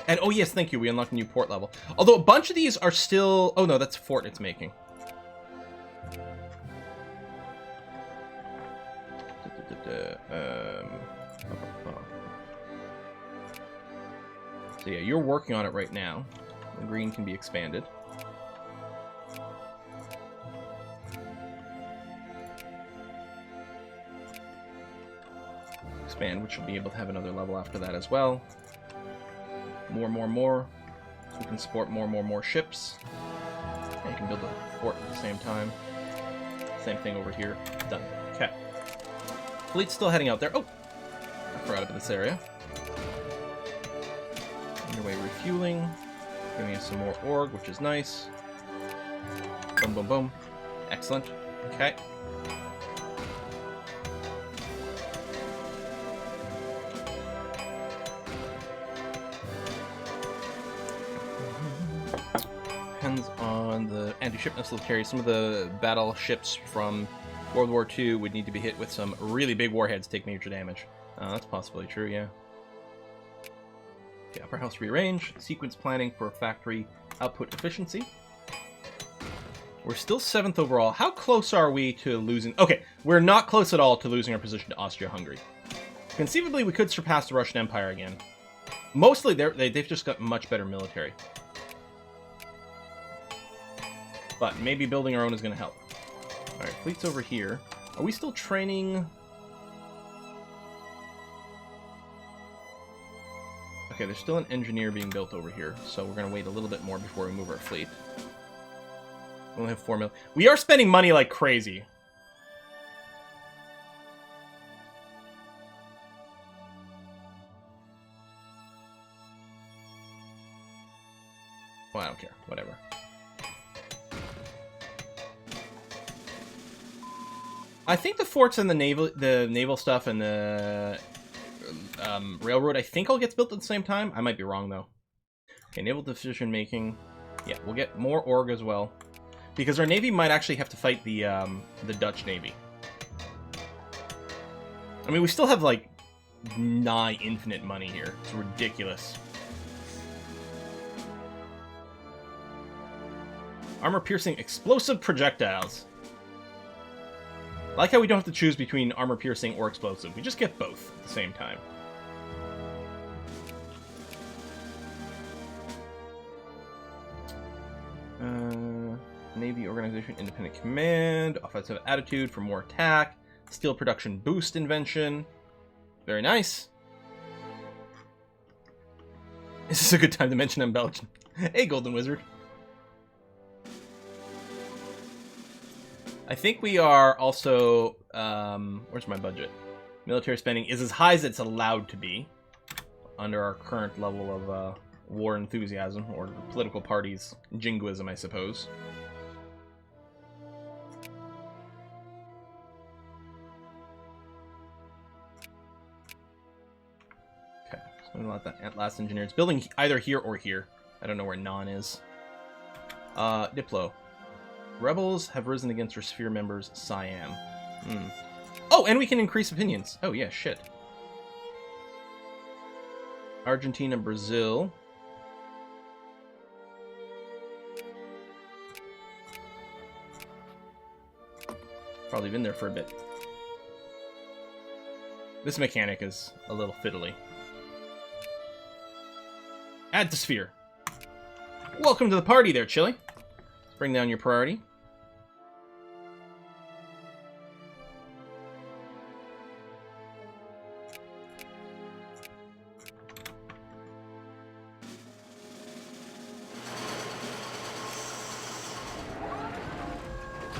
And, oh yes, thank you, we unlocked a new port level. Although a bunch of these are still... Oh no, that's a fort it's making. So yeah, you're working on it right now. The green can be expanded. Expand, which will be able to have another level after that as well. More. So we can support more ships. And you can build a fort at the same time. Same thing over here. Done. Okay. Fleet's still heading out there. Oh! I forgot about this area. Underway refueling. Giving us some more org, which is nice. Boom, boom, boom. Excellent. Okay. Depends on the anti-ship missile carriers. Some of the battleships from World War II would need to be hit with some really big warheads to take major damage. That's possibly true, yeah. Okay, upper house rearrange. Sequence planning for factory output efficiency. We're still 7th overall. How close are we to losing... Okay, we're not close at all to losing our position to Austria-Hungary. Conceivably, we could surpass the Russian Empire again. Mostly, they've just got much better military. But maybe building our own is going to help. Alright, fleet's over here. Are we still training... Okay, there's still an engineer being built over here, so we're going to wait a little bit more before we move our fleet. We only have 4 mil. We are spending money like crazy. Well, I don't care. Whatever. I think the forts and the naval stuff and the railroad, I think all gets built at the same time. I might be wrong, though. Okay, naval decision making. Yeah, we'll get more org as well. Because our navy might actually have to fight the Dutch navy. I mean, we still have, like, nigh infinite money here. It's ridiculous. Armor-piercing explosive projectiles. I like how we don't have to choose between armor-piercing or explosive. We just get both at the same time. Navy Organization Independent Command. Offensive attitude for more attack. Steel production boost invention. Very nice. This is a good time to mention I'm Belgian. Hey, Golden Wizard. I think we are also... where's my budget? Military spending is as high as it's allowed to be under our current level of war enthusiasm, or the political party's jingoism, I suppose. Okay, so let that last engineer. It's building either here or here. I don't know where Non is. Diplo. Rebels have risen against our sphere members, Siam. Oh, and we can increase opinions. Oh, yeah, shit. Argentina, Brazil. Probably been there for a bit. This mechanic is a little fiddly. Add to sphere. Welcome to the party there, Chili. Let's bring down your priority.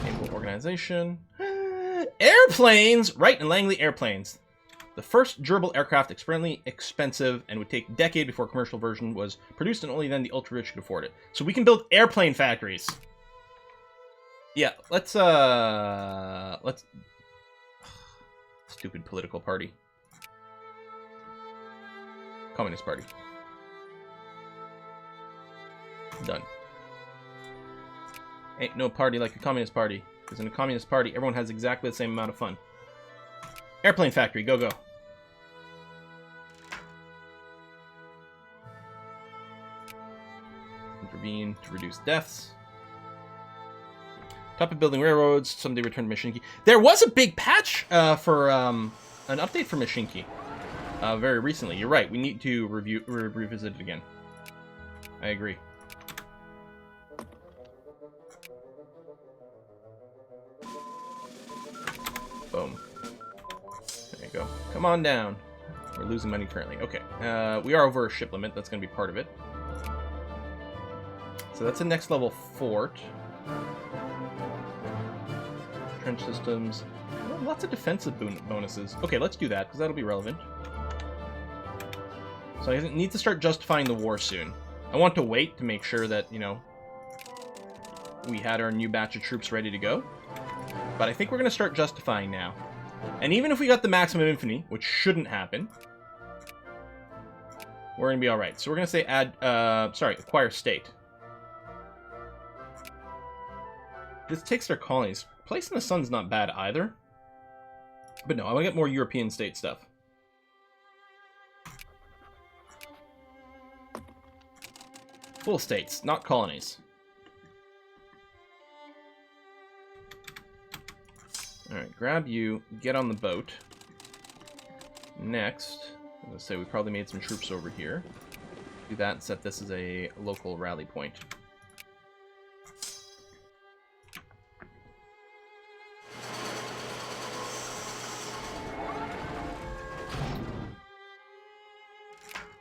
Naval Organization. Airplanes! Wright and Langley airplanes. The first durable aircraft, extremely expensive, and would take a decade before a commercial version was produced, and only then the ultra-rich could afford it. So we can build airplane factories. Yeah, let's... Stupid political party. Communist Party. Done. Ain't no party like a Communist Party. Because in a Communist Party, everyone has exactly the same amount of fun. Airplane factory, go, go. Intervene to reduce deaths. Top of building railroads, someday return to Mishinki. There was a big patch for an update for Mishinki very recently. You're right, we need to revisit it again. I agree. Boom. There you go. Come on down. We're losing money currently. Okay. We are over a ship limit. That's going to be part of it. So that's a next level fort. Trench systems. Well, lots of defensive bonuses. Okay, let's do that, because that'll be relevant. So I need to start justifying the war soon. I want to wait to make sure that, you know, we had our new batch of troops ready to go. But I think we're going to start justifying now. And even if we got the maximum infamy, which shouldn't happen, we're going to be alright. So we're going to say acquire state. This takes their colonies. Place in the sun's not bad either. But no, I want to get more European state stuff. Full states, not colonies. Alright, grab you, get on the boat. Next, I'm going to say we probably made some troops over here. Do that and set this as a local rally point.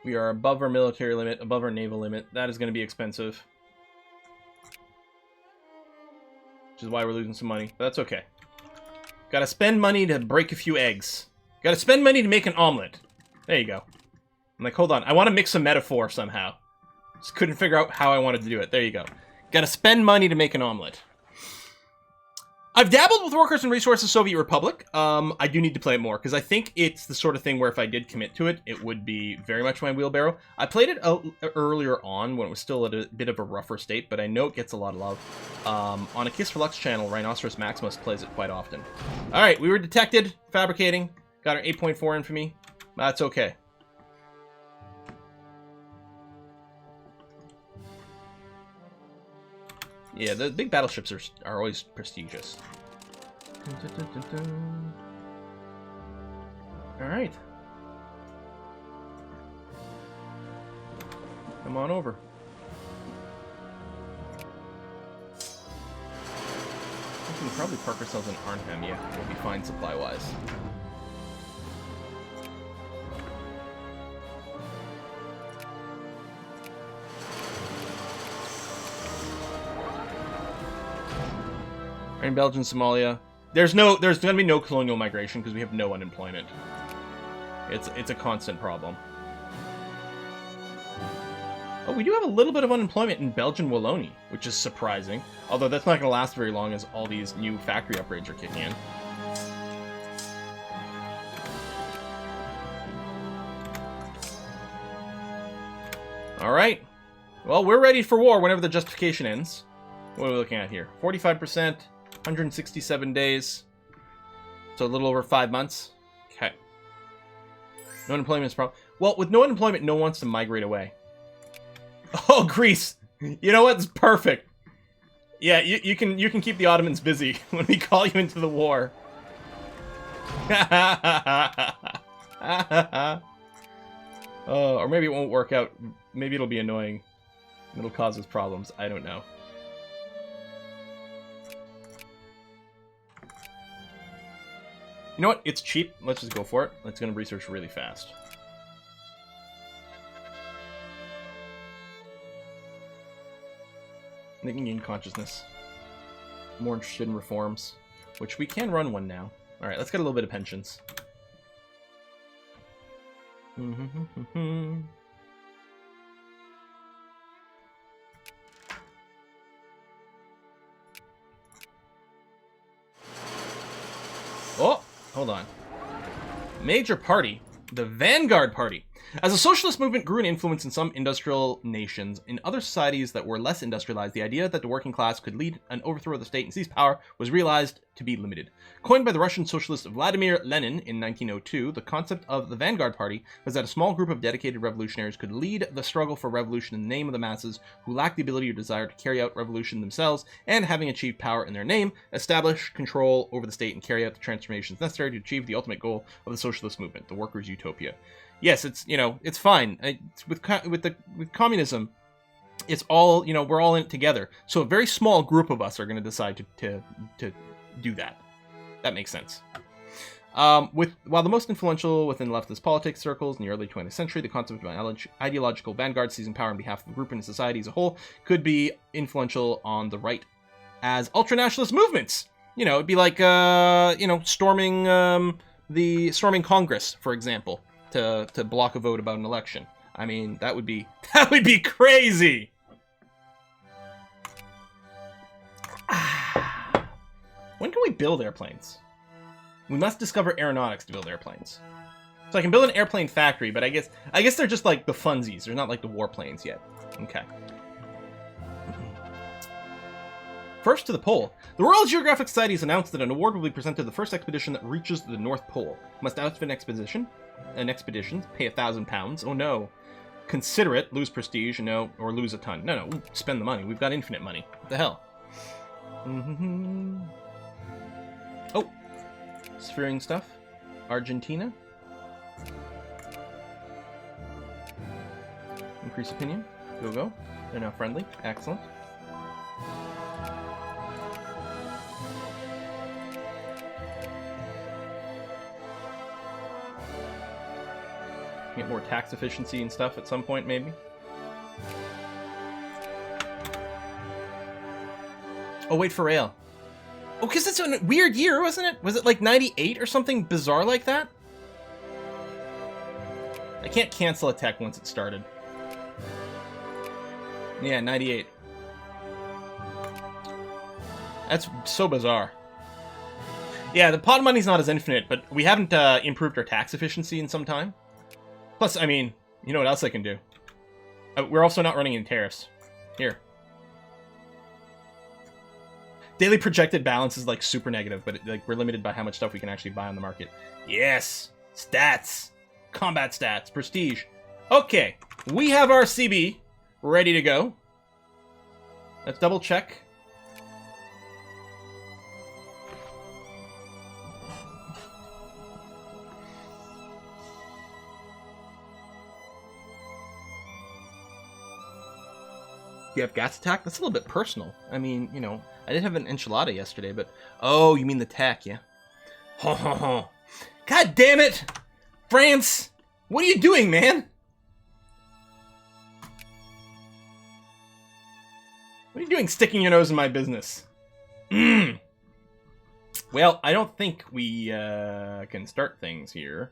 We are above our military limit, above our naval limit. That is going to be expensive. Which is why we're losing some money, but that's okay. Gotta spend money to break a few eggs. Gotta spend money to make an omelet. There you go. I'm like, hold on. I want to mix a metaphor somehow. Just couldn't figure out how I wanted to do it. There you go. Gotta spend money to make an omelet. I've dabbled with Workers and Resources Soviet Republic. I do need to play it more, because I think it's the sort of thing where if I did commit to it, it would be very much my wheelbarrow. I played it earlier on when it was still at a bit of a rougher state, but I know it gets a lot of love. On a Kiss for Lux channel, Rhinoceros Maximus plays it quite often. Alright, we were detected, fabricating. Got our 8.4 infamy. That's okay. Yeah, the big battleships are always prestigious. Alright. Come on over. We can probably park ourselves in Arnhem, yeah. We'll be fine supply-wise. In Belgium, Somalia. There's gonna be no colonial migration because we have no unemployment. It's a constant problem. Oh, we do have a little bit of unemployment in Belgian Wallonie, which is surprising. Although that's not gonna last very long as all these new factory upgrades are kicking in. Alright. Well, we're ready for war whenever the justification ends. What are we looking at here? 45%. 167 days. So a little over 5 months. Okay. No unemployment is a problem. Well, with no unemployment, no one wants to migrate away. Oh, Greece! You know what? It's perfect. Yeah, you can keep the Ottomans busy when we call you into the war. Oh, or maybe it won't work out. Maybe it'll be annoying. It'll cause us problems. I don't know. You know what? It's cheap. Let's just go for it. It's going to research really fast. They can gain consciousness. More interested in reforms. Which we can run one now. Alright, let's get a little bit of pensions. Oh! Hold on. Major party. The Vanguard Party. As a socialist movement grew in influence in some industrial nations, in other societies that were less industrialized, the idea that the working class could lead an overthrow of the state and seize power was realized to be limited. Coined by the Russian socialist Vladimir Lenin in 1902, the concept of the Vanguard Party was that a small group of dedicated revolutionaries could lead the struggle for revolution in the name of the masses who lacked the ability or desire to carry out revolution themselves, and having achieved power in their name, establish control over the state and carry out the transformations necessary to achieve the ultimate goal of the socialist movement, the workers' utopia. Yes, it's, you know, it's fine. With communism, it's all, you know, we're all in it together. So a very small group of us are going to decide to do that. That makes sense. While the most influential within leftist politics circles in the early 20th century, the concept of ideological vanguard seizing power on behalf of the group and society as a whole could be influential on the right as ultranationalist movements. You know, it'd be like, you know, storming Congress, for example. To block a vote about an election. I mean, that would be crazy. When can we build airplanes? We must discover aeronautics to build airplanes. So I can build an airplane factory, but I guess they're just like the funsies. They're not like the warplanes yet. Okay. First to the pole. The Royal Geographic Society has announced that an award will be presented to the first expedition that reaches the North Pole. Must outfit an expedition, pay £1,000. Oh no. Consider it, lose prestige, no, or lose a ton. No, spend the money. We've got infinite money. What the hell? Oh, sphearing stuff. Argentina. Increase opinion. Go. They're now friendly. Excellent. Get more tax efficiency and stuff at some point, maybe. Oh, wait for rail. Oh, because it's a weird year, wasn't it? Was it like 98 or something bizarre like that? I can't cancel a tech once it started. Yeah, 98. That's so bizarre. Yeah, the pot of money's not as infinite, but we haven't improved our tax efficiency in some time. Plus, I mean, you know what else I can do? We're also not running any tariffs. Here. Daily projected balance is like super negative, but like we're limited by how much stuff we can actually buy on the market. Yes! Stats! combat stats, prestige. Okay, we have our CB ready to go. Let's double check. You have gas attack? That's a little bit personal. I mean, you know, I did have an enchilada yesterday, but... Oh, you mean the tack, yeah? Ho, ho, ho. God damn it! France! What are you doing, man? What are you doing sticking your nose in my business? Well, I don't think we can start things here.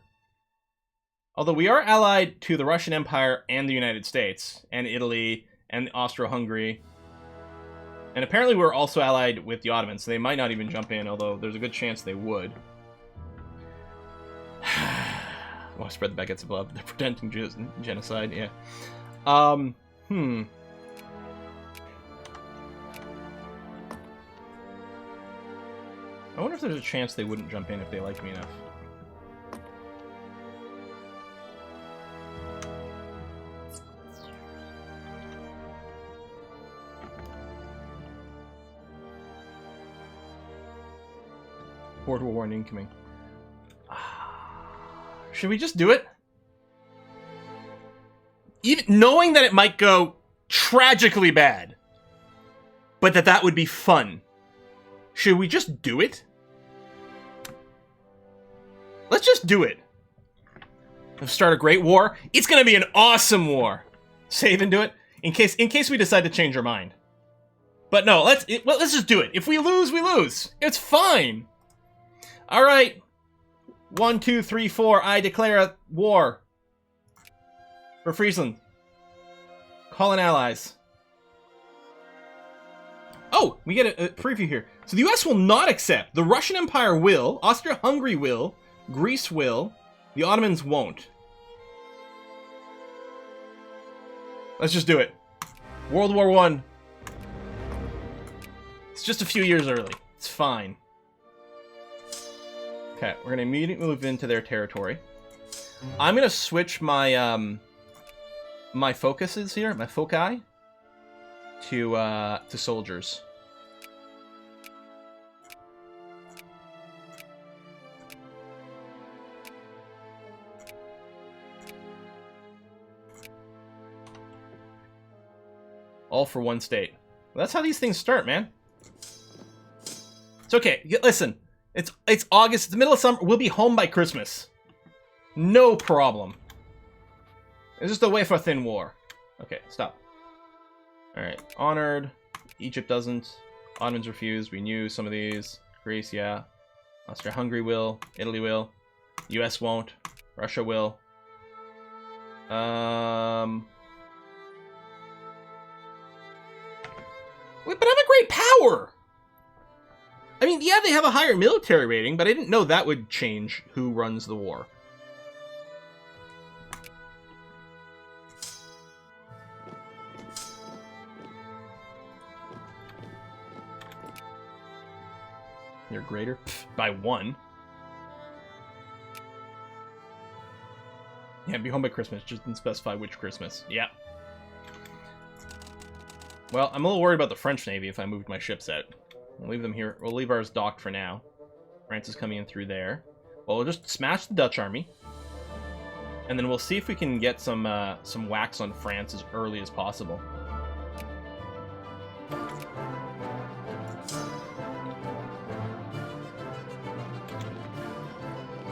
Although we are allied to the Russian Empire and the United States, and Italy... and Austro-Hungary. And apparently we're also allied with the Ottomans, so they might not even jump in, although there's a good chance they would. Want to spread the baguettes of love. They're pretending genocide, yeah. I wonder if there's a chance they wouldn't jump in if they like me enough. World War I incoming. Should we just do it? Even knowing that it might go tragically bad, but that would be fun. Should we just do it? Let's just do it. Let's start a great war. It's gonna be an awesome war. Save and do it in case we decide to change our mind. But no, let's just do it. If we lose, we lose. It's fine. All right. 1, 2, 3, 4. I declare a war for Friesland. Call in allies. Oh, we get a preview here. So the US will not accept. The Russian Empire will. Austria-Hungary will. Greece will. The Ottomans won't. Let's just do it. World War I. It's just a few years early. It's fine. Okay, we're gonna immediately move into their territory. I'm gonna switch my my focuses here, my foci, to soldiers. All for one state. Well, that's how these things start, man. It's okay. Listen. It's August, it's the middle of summer, we'll be home by Christmas. No problem. It's just a way for a thin war. Okay, stop. Alright, honored. Egypt doesn't. Ottomans refuse. We knew some of these. Greece, yeah. Austria-Hungary will. Italy will. US won't. Russia will. Wait, but I'm a great power! I mean, yeah, they have a higher military rating, but I didn't know that would change who runs the war. You're greater? Pfft, by 1. Yeah, be home by Christmas. Just didn't specify which Christmas. Yeah. Well, I'm a little worried about the French Navy if I moved my ships out. We'll leave them here. We'll leave ours docked for now. France is coming in through there. Well, we'll just smash the Dutch army. And then we'll see if we can get some whacks on France as early as possible.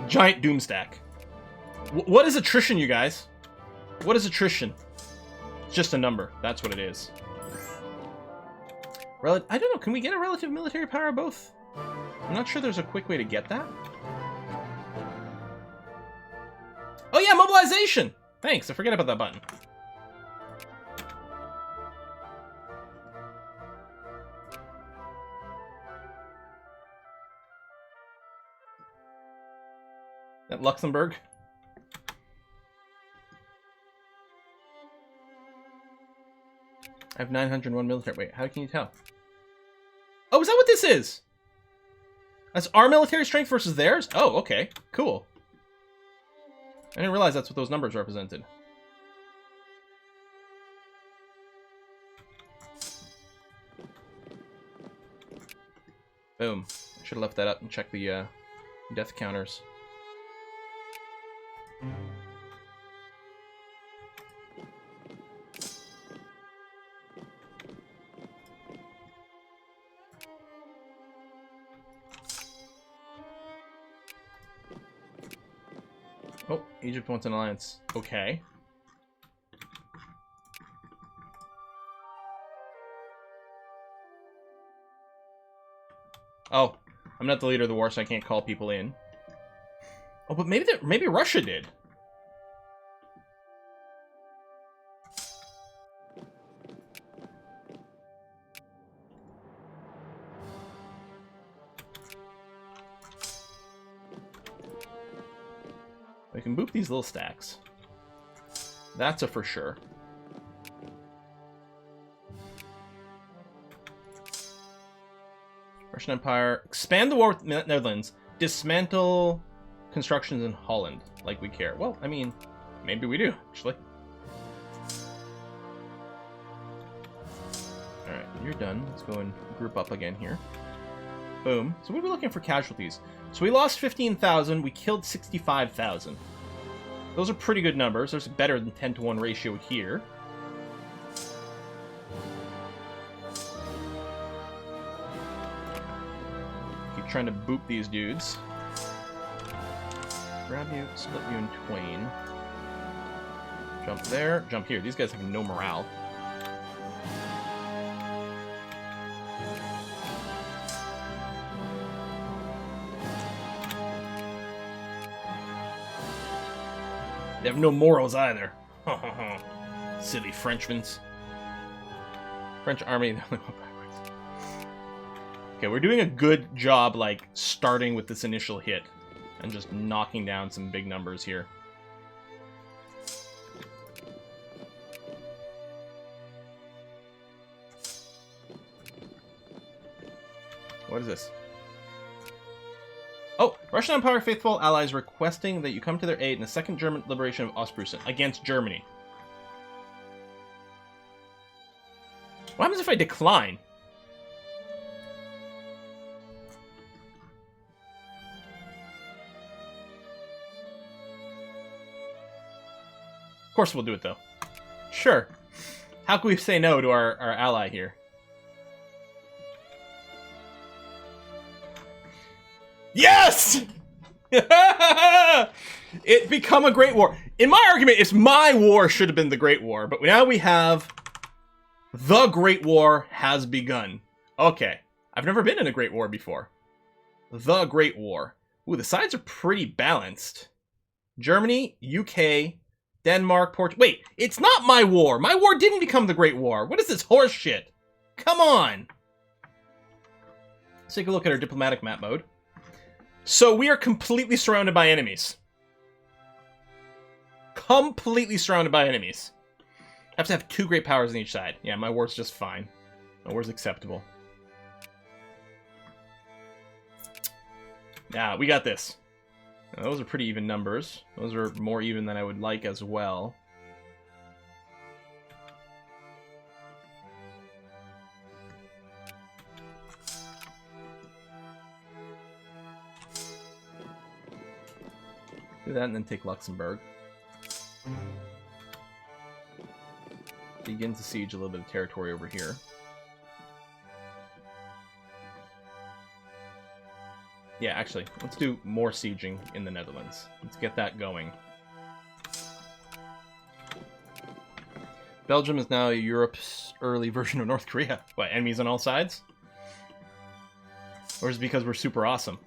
Giant doomstack. What is attrition, you guys? What is attrition? It's just a number. That's what it is. I don't know. Can we get a relative military power of both? I'm not sure there's a quick way to get that. Oh yeah, mobilization! Thanks, I forget about that button. At Luxembourg. I have 901 military. Wait, how can you tell? Oh, is that what this is? That's our military strength versus theirs? Oh, okay. Cool. I didn't realize that's what those numbers represented. Boom. I should have left that up and checked the death counters. Oh, Egypt wants an alliance. Okay. Oh, I'm not the leader of the war, so I can't call people in. Oh, but maybe Russia did. I can boop these little stacks. That's a for sure. Russian Empire. Expand the war with Netherlands. Dismantle constructions in Holland. Like we care. Well, I mean, maybe we do, actually. Alright, you're done. Let's go and group up again here. Boom. So what are we looking for casualties? So we lost 15,000. We killed 65,000. Those are pretty good numbers. There's a better than 10-to-1 ratio here. Keep trying to boop these dudes. Grab you, split you in twain. Jump there, jump here. These guys have no morale. They have no morals either. Silly Frenchmans. French army. Okay, we're doing a good job, like, starting with this initial hit. And just knocking down some big numbers here. What is this? Oh, Russian Empire faithful allies requesting that you come to their aid in the second German liberation of Ostpreußen against Germany. What happens if I decline? Of course we'll do it, though. Sure. How can we say no to our ally here? Yes! It become a great war. In my argument, it's my war should have been the Great War, but now we have the Great War has begun. Okay. I've never been in a Great War before. The Great War. Ooh, the sides are pretty balanced. Germany, UK, Denmark, Portugal. Wait, it's not my war. My war didn't become the Great War. What is this horse shit? Come on. Let's take a look at our diplomatic map mode. So we are completely surrounded by enemies. Completely surrounded by enemies. I have to have 2 great powers on each side. Yeah, my war's just fine. My war's acceptable. Yeah, we got this. Now, those are pretty even numbers. Those are more even than I would like as well. Do that and then take Luxembourg. Begin to siege a little bit of territory over here. Yeah, actually, let's do more sieging in the Netherlands. Let's get that going. Belgium is now Europe's early version of North Korea. What, enemies on all sides? Or is it because we're super awesome?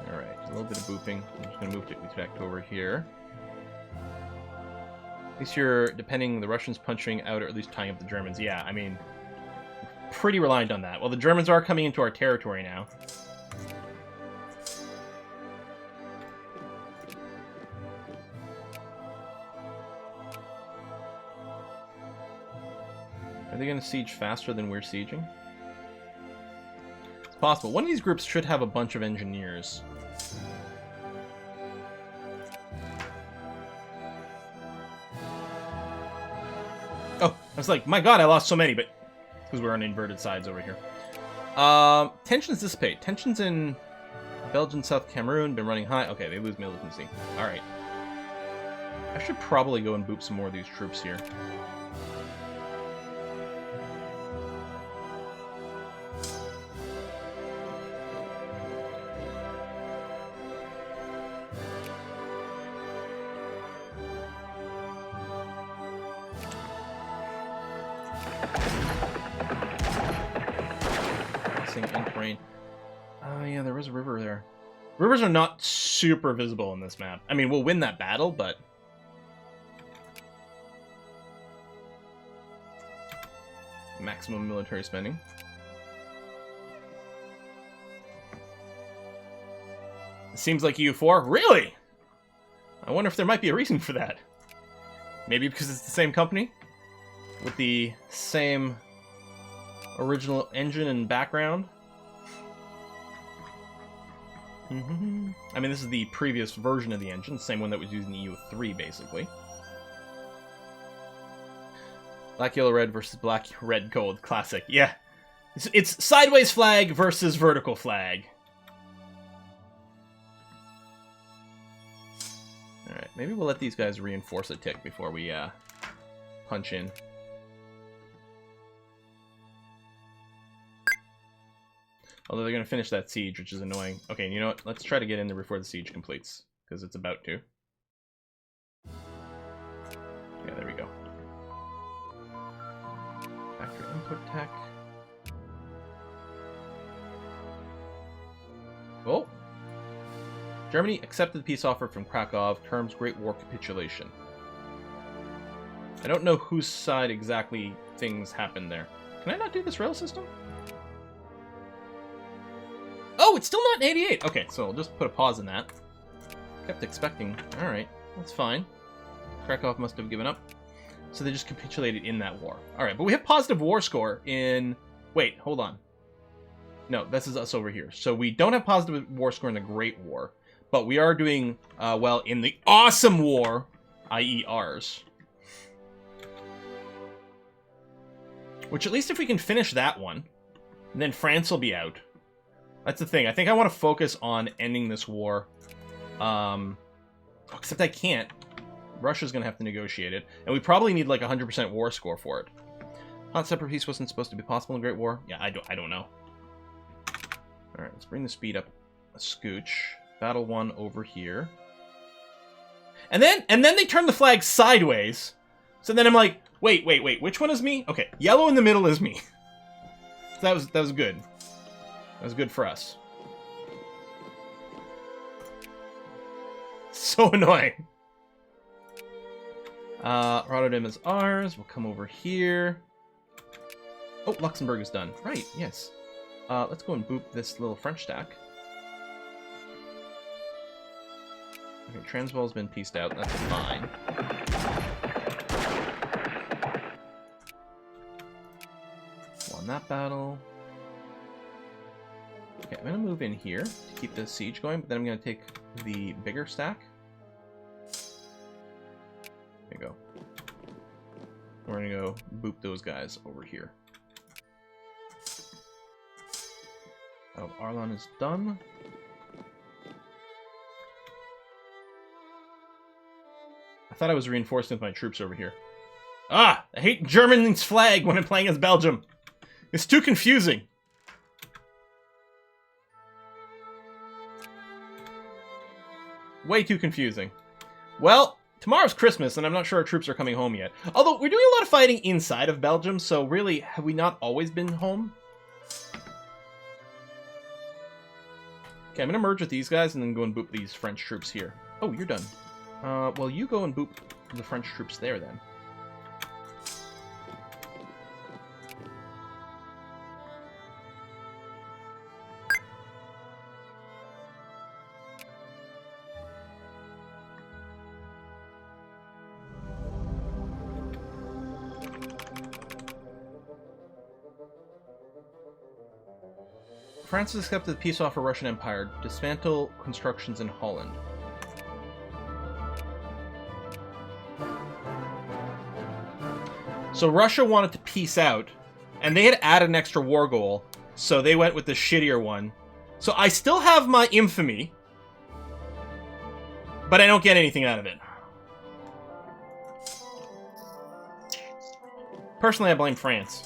Alright, a little bit of booping. I'm just going to move it back over here. At least you're depending the Russians punching out or at least tying up the Germans. Yeah, I mean, pretty reliant on that. Well, the Germans are coming into our territory now. Are they going to siege faster than we're sieging? Let's Possible. One of these groups should have a bunch of engineers. Oh, I was like, my god, I lost so many, but because we're on inverted sides over here. Tensions dissipate. Tensions in Belgium, South Cameroon, been running high. Okay, they lose militancy. Alright. I should probably go and boop some more of these troops here. Rain. Oh yeah, there was a river there. Rivers are not super visible in this map. I mean, we'll win that battle, but... Maximum military spending. It seems like EU4? Really? I wonder if there might be a reason for that. Maybe because it's the same company? With the same original engine and background? I mean, this is the previous version of the engine, same one that was used in EU3, basically. Black, yellow, red versus black, red, gold. Classic. Yeah. It's sideways flag versus vertical flag. Alright, maybe we'll let these guys reinforce a tick before we punch in. Although they're going to finish that siege, which is annoying. Okay, you know what? Let's try to get in there before the siege completes, because it's about to. Yeah, there we go. Factory input tech. Oh! Germany accepted the peace offer from Krakow. Terms Great War capitulation. I don't know whose side exactly things happened there. Can I not do this rail system? Oh, it's still not 88! Okay, so I'll just put a pause in that. Kept expecting. Alright, that's fine. Krakow must have given up. So they just capitulated in that war. Alright, but we have positive war score in... Wait, hold on. No, this is us over here. So we don't have positive war score in the Great War, but we are doing well in the Awesome War, i.e. ours. Which, at least if we can finish that one, then France will be out. That's the thing. I think I want to focus on ending this war. Except I can't. Russia's going to have to negotiate it. And we probably need like 100% war score for it. Hot separate peace wasn't supposed to be possible in Great War? Yeah, I don't know. Alright, let's bring the speed up a scooch. Battle 1 over here. And then they turn the flag sideways. So then I'm like, wait, which one is me? Okay, yellow in the middle is me. That was good. That was good for us. So annoying. Rotterdam is ours. We'll come over here. Oh, Luxembourg is done. Right, yes. Let's go and boop this little French stack. Okay, Transvaal's been pieced out. That's fine. Won that battle. Okay, I'm going to move in here to keep the siege going, but then I'm going to take the bigger stack. There you go. We're going to go boop those guys over here. Oh, Arlon is done. I thought I was reinforcing with my troops over here. Ah! I hate Germany's flag when I'm playing as Belgium. It's too confusing. Way too confusing. Well, tomorrow's Christmas, and I'm not sure our troops are coming home yet. Although, we're doing a lot of fighting inside of Belgium, so really, have we not always been home? Okay, I'm gonna merge with these guys and then go and boop these French troops here. Oh, you're done. Well, you go and boop the French troops there, then. France has accepted the peace offer Russian Empire. Dismantle constructions in Holland. So Russia wanted to peace out, and they had added an extra war goal, so they went with the shittier one. So I still have my infamy, but I don't get anything out of it. Personally, I blame France.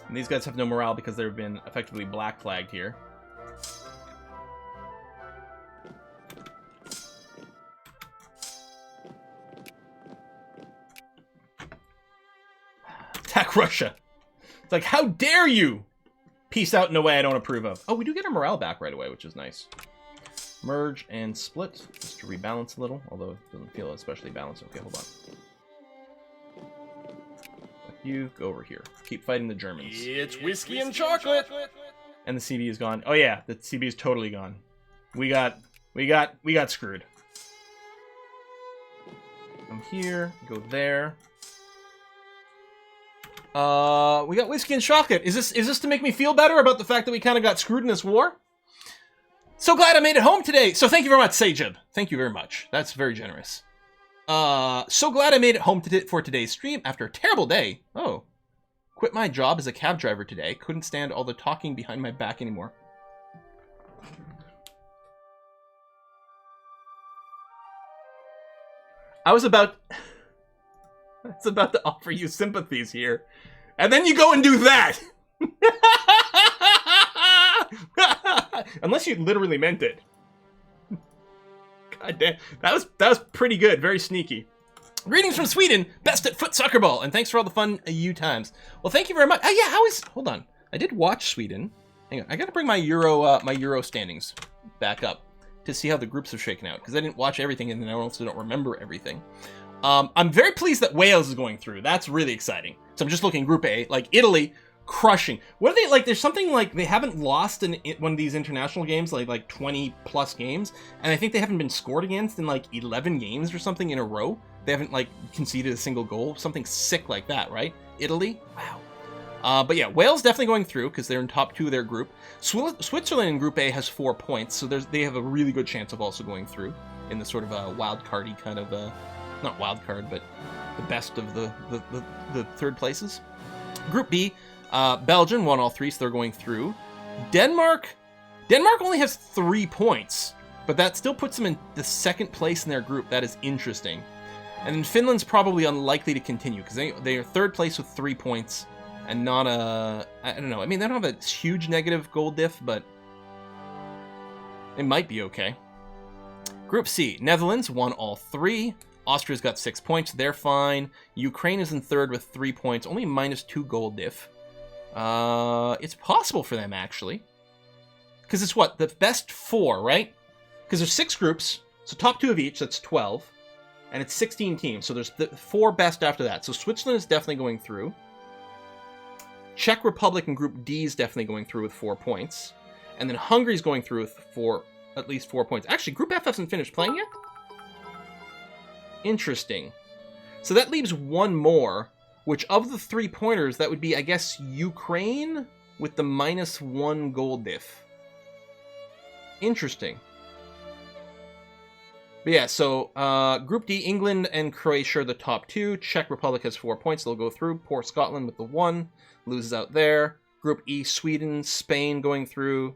And these guys have no morale because they've been effectively black flagged here. Attack Russia. It's like, how dare you peace out in a way I don't approve of. Oh, we do get our morale back right away, which is nice. Merge and split, just to rebalance a little, although it doesn't feel especially balanced. Okay, hold on. You go over here. Keep fighting the Germans. It's whiskey and chocolate. And the CB is gone. Oh yeah, the CB is totally gone. We got screwed. Come here, go there. We got whiskey and chocolate. Is this to make me feel better about the fact that we kind of got screwed in this war? So glad I made it home today. So thank you very much, Sajib. Thank you very much. That's very generous. So glad I made it home for today's stream after a terrible day. Oh. Quit my job as a cab driver today. Couldn't stand all the talking behind my back anymore. I was about to offer you sympathies here. And then you go and do that! Unless you literally meant it. God damn. That was pretty good. Very sneaky. Greetings from Sweden. Best at foot soccer ball. And thanks for all the fun you times. Well, thank you very much. Oh, yeah, hold on. I did watch Sweden. Hang on. I gotta bring my Euro standings back up to see how the groups have shaken out. Because I didn't watch everything and then I also don't remember everything. I'm very pleased that Wales is going through. That's really exciting. So I'm just looking Group A. Like, Italy, crushing. What are they, like, there's something like, they haven't lost in one of these international games, like 20 plus games. And I think they haven't been scored against in like 11 games or something in a row. They haven't like conceded a single goal. Something sick like that, right? Italy? Wow. But yeah, Wales definitely going through because they're in top 2 of their group. Switzerland in Group A has 4 points. So they have a really good chance of also going through in the sort of a wild cardy kind of not wild card, but the best of the third places. Group B, Belgium won all 3, so they're going through. Denmark only has 3 points, but that still puts them in the 2nd place in their group. That is interesting. And then Finland's probably unlikely to continue because they are 3rd place with 3 points and not I don't know. I mean, they don't have a huge negative goal diff, but it might be okay. Group C, Netherlands won all 3. Austria's got 6 points. They're fine. Ukraine is in 3rd with 3 points. Only -2 goal diff. It's possible for them, actually. Because it's what? The best 4, right? Because there's 6 groups. So top 2 of each. That's 12. And it's 16 teams. So there's the 4 best after that. So Switzerland is definitely going through. Czech Republic in Group D is definitely going through with 4 points. And then Hungary's going through with at least 4 points. Actually, Group F hasn't finished playing yet? Interesting. So that leaves 1 more, which of the 3-pointers, that would be, I guess, Ukraine with the -1 goal diff. Interesting. But yeah, so Group D, England and Croatia are the top 2. Czech Republic has 4 points. They'll go through. Poor Scotland with the 1. Loses out there. Group E, Sweden, Spain going through.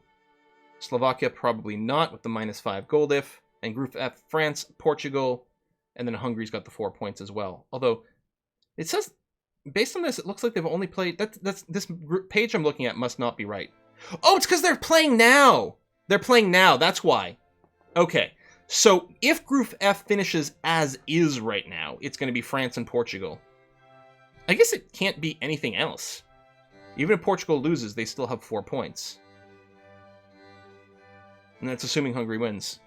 Slovakia probably not with the -5 goal diff. And Group F, France, Portugal. And then Hungary's got the 4 points as well. Although, it says, based on this, it looks like they've only played... This page I'm looking at must not be right. Oh, it's because they're playing now! They're playing now, that's why. Okay, so if Group F finishes as is right now, it's going to be France and Portugal. I guess it can't be anything else. Even if Portugal loses, they still have 4 points. And that's assuming Hungary wins.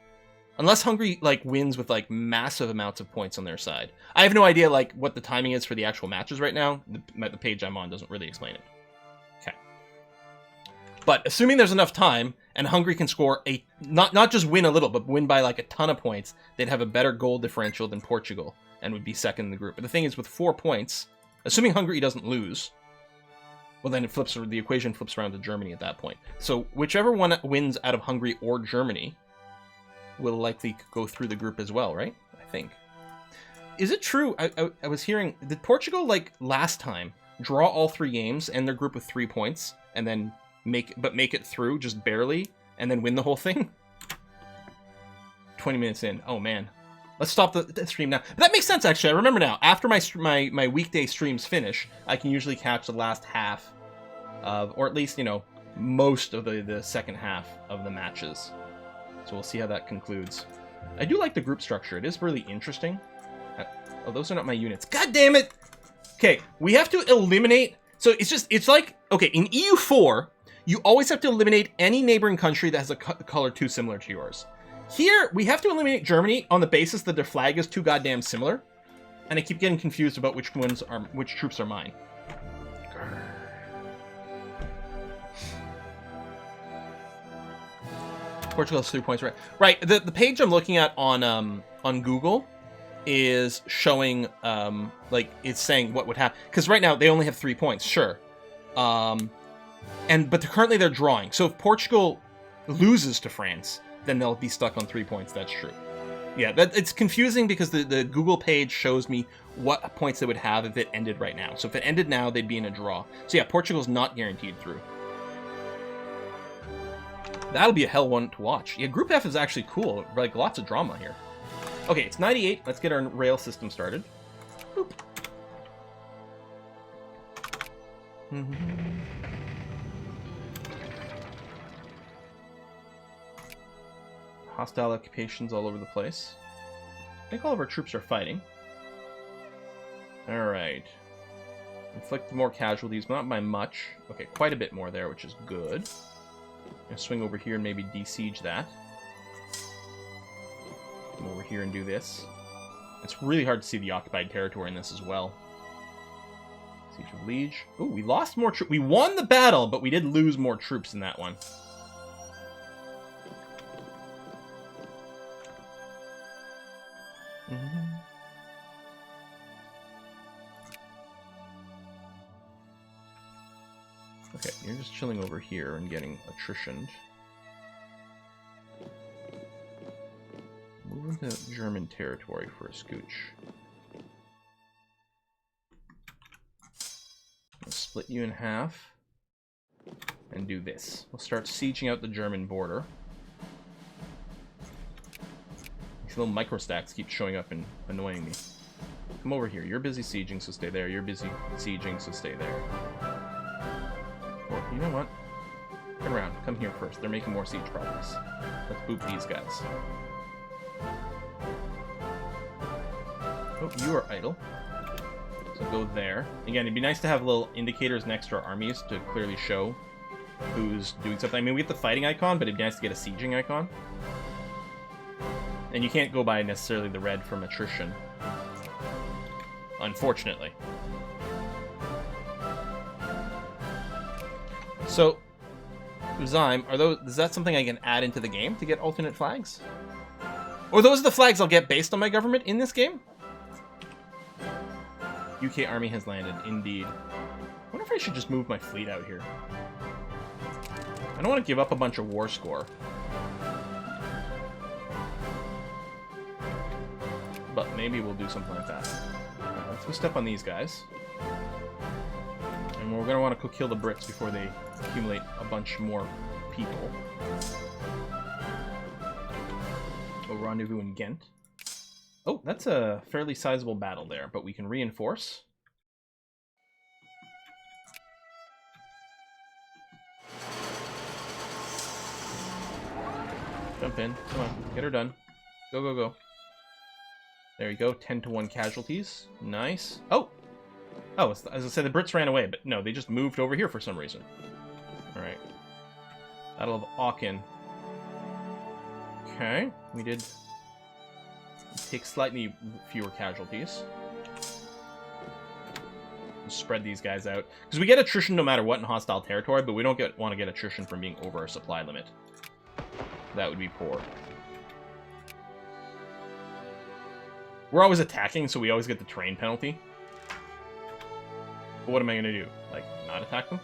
Unless Hungary, like, wins with, like, massive amounts of points on their side. I have no idea, like, what the timing is for the actual matches right now. The page I'm on doesn't really explain it. Okay. But assuming there's enough time, and Hungary can score not just win a little, but win by, like, a ton of points, they'd have a better goal differential than Portugal. and would be second in the group. But the thing is, with 4 points, assuming Hungary doesn't lose, well, then it flips, the equation flips around to Germany at that point. So whichever one wins out of Hungary or Germany will likely go through the group as well, right? I think. Is it true? I was hearing, did Portugal, like last time, draw all 3 games, end their group with 3 points, and then make it through just barely, and then win the whole thing? 20 minutes in. Oh man. Let's stop the stream now. But that makes sense, actually. I remember now. After my weekday streams finish, I can usually catch the last half of, or at least, you know, most of the second half of the matches. So we'll see how that concludes. I do like the group structure. It is really interesting. Oh, those are not my units. God damn it! Okay, we have to eliminate... So it's like... Okay, in EU4, you always have to eliminate any neighboring country that has a color too similar to yours. Here, we have to eliminate Germany on the basis that their flag is too goddamn similar. And I keep getting confused about which troops are mine. Portugal has 3 points, right? Right. The page I'm looking at on Google is showing like it's saying what would happen, because right now they only have 3 points, sure, but currently they're drawing. So if Portugal loses to France, then they'll be stuck on 3 points. That's true. Yeah, it's confusing because the Google page shows me what points they would have if it ended right now. So if it ended now, they'd be in a draw. So yeah, Portugal's not guaranteed through. That'll be a hell one to watch. Yeah, Group F is actually cool. Like, lots of drama here. Okay, it's 98. Let's get our rail system started. Boop. Hostile occupations all over the place. I think all of our troops are fighting. Alright. Inflict more casualties, but not by much. Okay, quite a bit more there, which is good. Gonna swing over here and maybe de-siege that. Come over here and do this. It's really hard to see the occupied territory in this as well. Siege of Liege. Ooh, we lost more troops. We won the battle, but we did lose more troops in that one. Okay, you're just chilling over here and getting attritioned. Move into German territory for a scooch. I'll split you in half and do this. We'll start sieging out the German border. These little microstacks keep showing up and annoying me. Come over here. You're busy sieging, so stay there. You're busy sieging, so stay there. Or, you know what? Turn around. Come here first. They're making more siege progress. Let's boop these guys. Oh, you are idle. So go there. Again, it'd be nice to have little indicators next to our armies to clearly show who's doing something. I mean, we have the fighting icon, but it'd be nice to get a sieging icon. And you can't go by necessarily the red from attrition. Unfortunately. So, Uzaim, is that something I can add into the game to get alternate flags? Or those are the flags I'll get based on my government in this game? UK army has landed, indeed. I wonder if I should just move my fleet out here. I don't want to give up a bunch of war score. But maybe we'll do something like that. Right, let's go step on these guys. And we're going to want to kill the Brits before they accumulate a bunch more people. We'll rendezvous in Ghent. Oh, that's a fairly sizable battle there, but we can reinforce. Jump in. Come on, get her done. Go, go, go. There you go, 10-1 casualties. Nice. Oh! Oh, as I said, the Brits ran away, but no, they just moved over here for some reason. Alright. Battle of Aachen. Okay, we did take slightly fewer casualties. Just spread these guys out. Because we get attrition no matter what in hostile territory, but we don't want to get attrition from being over our supply limit. That would be poor. We're always attacking, so we always get the terrain penalty. But what am I gonna do? Like, not attack them?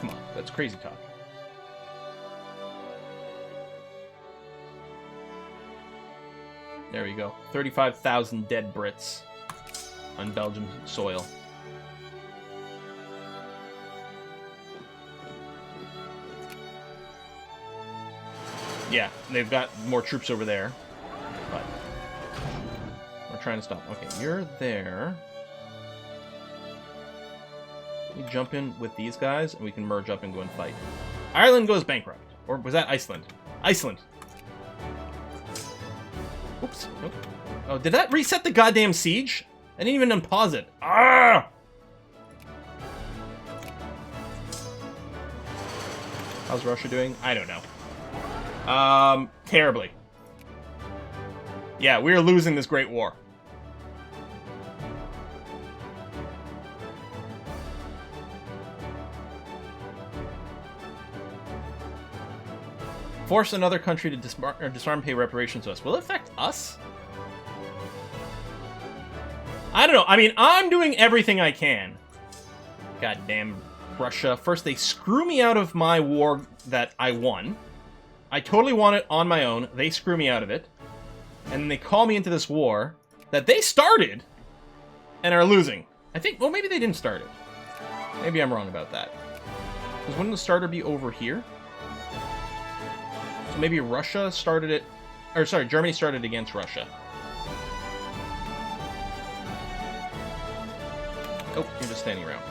Come on, that's crazy talk. There we go. 35,000 dead Brits on Belgium soil. Yeah, they've got more troops over there, but we're trying to stop. Okay, you're there. We jump in with these guys, and we can merge up and go and fight. Ireland goes bankrupt. Or was that Iceland? Iceland. Oops. Nope. Oh, did that reset the goddamn siege? I didn't even unpause it. Ah! How's Russia doing? I don't know. Terribly. Yeah, we're losing this great war. Force another country to disarm and pay reparations to us. Will it affect us? I don't know. I mean, I'm doing everything I can. Goddamn Russia. First, they screw me out of my war that I won. I totally won it on my own. They screw me out of it. And then they call me into this war that they started and are losing. I think, well, maybe they didn't start it. Maybe I'm wrong about that. Because wouldn't the starter be over here? So maybe Russia started it, or sorry, Germany started against Russia. Oh, you're just standing around.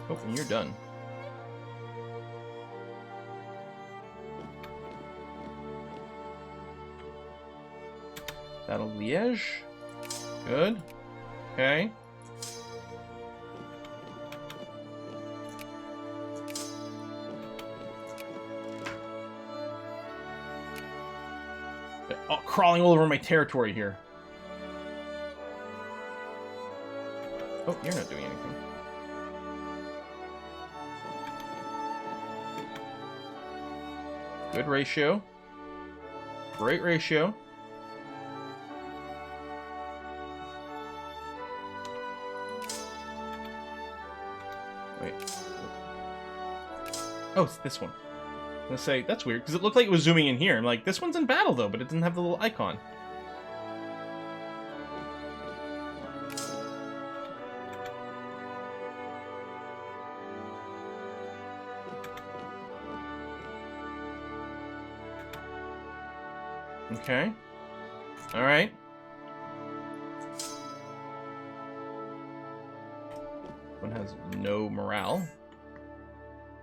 Oh, and you're done. Battle of Liège. Good. Okay. Oh, crawling all over my territory here. Oh, you're not doing anything. Good ratio. Great ratio. Wait. Oh, it's this one. I'm gonna say, that's weird, because it looked like it was zooming in here. I'm like, this one's in battle, though, but it doesn't have the little icon. Okay. Alright. One has no morale.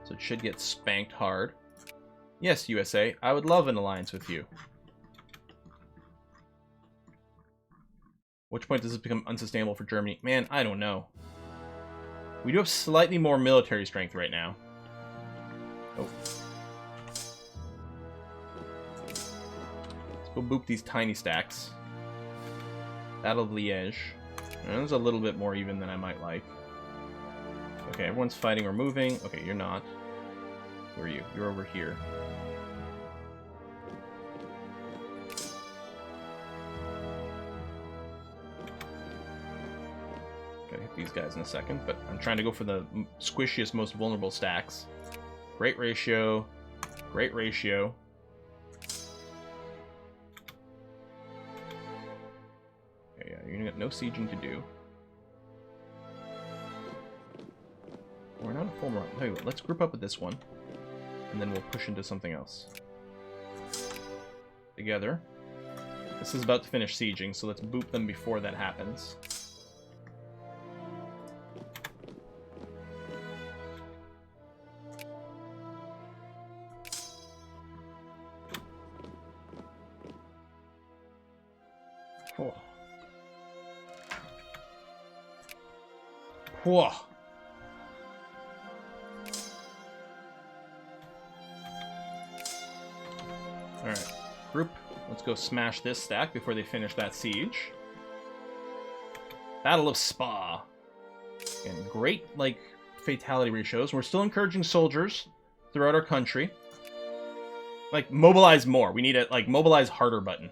So it should get spanked hard. Yes, USA, I would love an alliance with you. Which point does this become unsustainable for Germany? Man, I don't know. We do have slightly more military strength right now. Oh. Go boop these tiny stacks. Battle of Liège. That was a little bit more even than I might like. Okay, everyone's fighting or moving. Okay, you're not. Where are you? You're over here. Gotta hit these guys in a second, but I'm trying to go for the squishiest, most vulnerable stacks. Great ratio. Great ratio. You're gonna get no sieging to do. We're not a full morale. Tell you what, let's group up with this one, and then we'll push into something else. Together. This is about to finish sieging, so let's boop them before that happens. Oh. Whoa. Alright. Group. Let's go smash this stack before they finish that siege. Battle of Spa. And great, like, fatality ratios. We're still encouraging soldiers throughout our country. Like, mobilize more. We need a, like, mobilize harder button.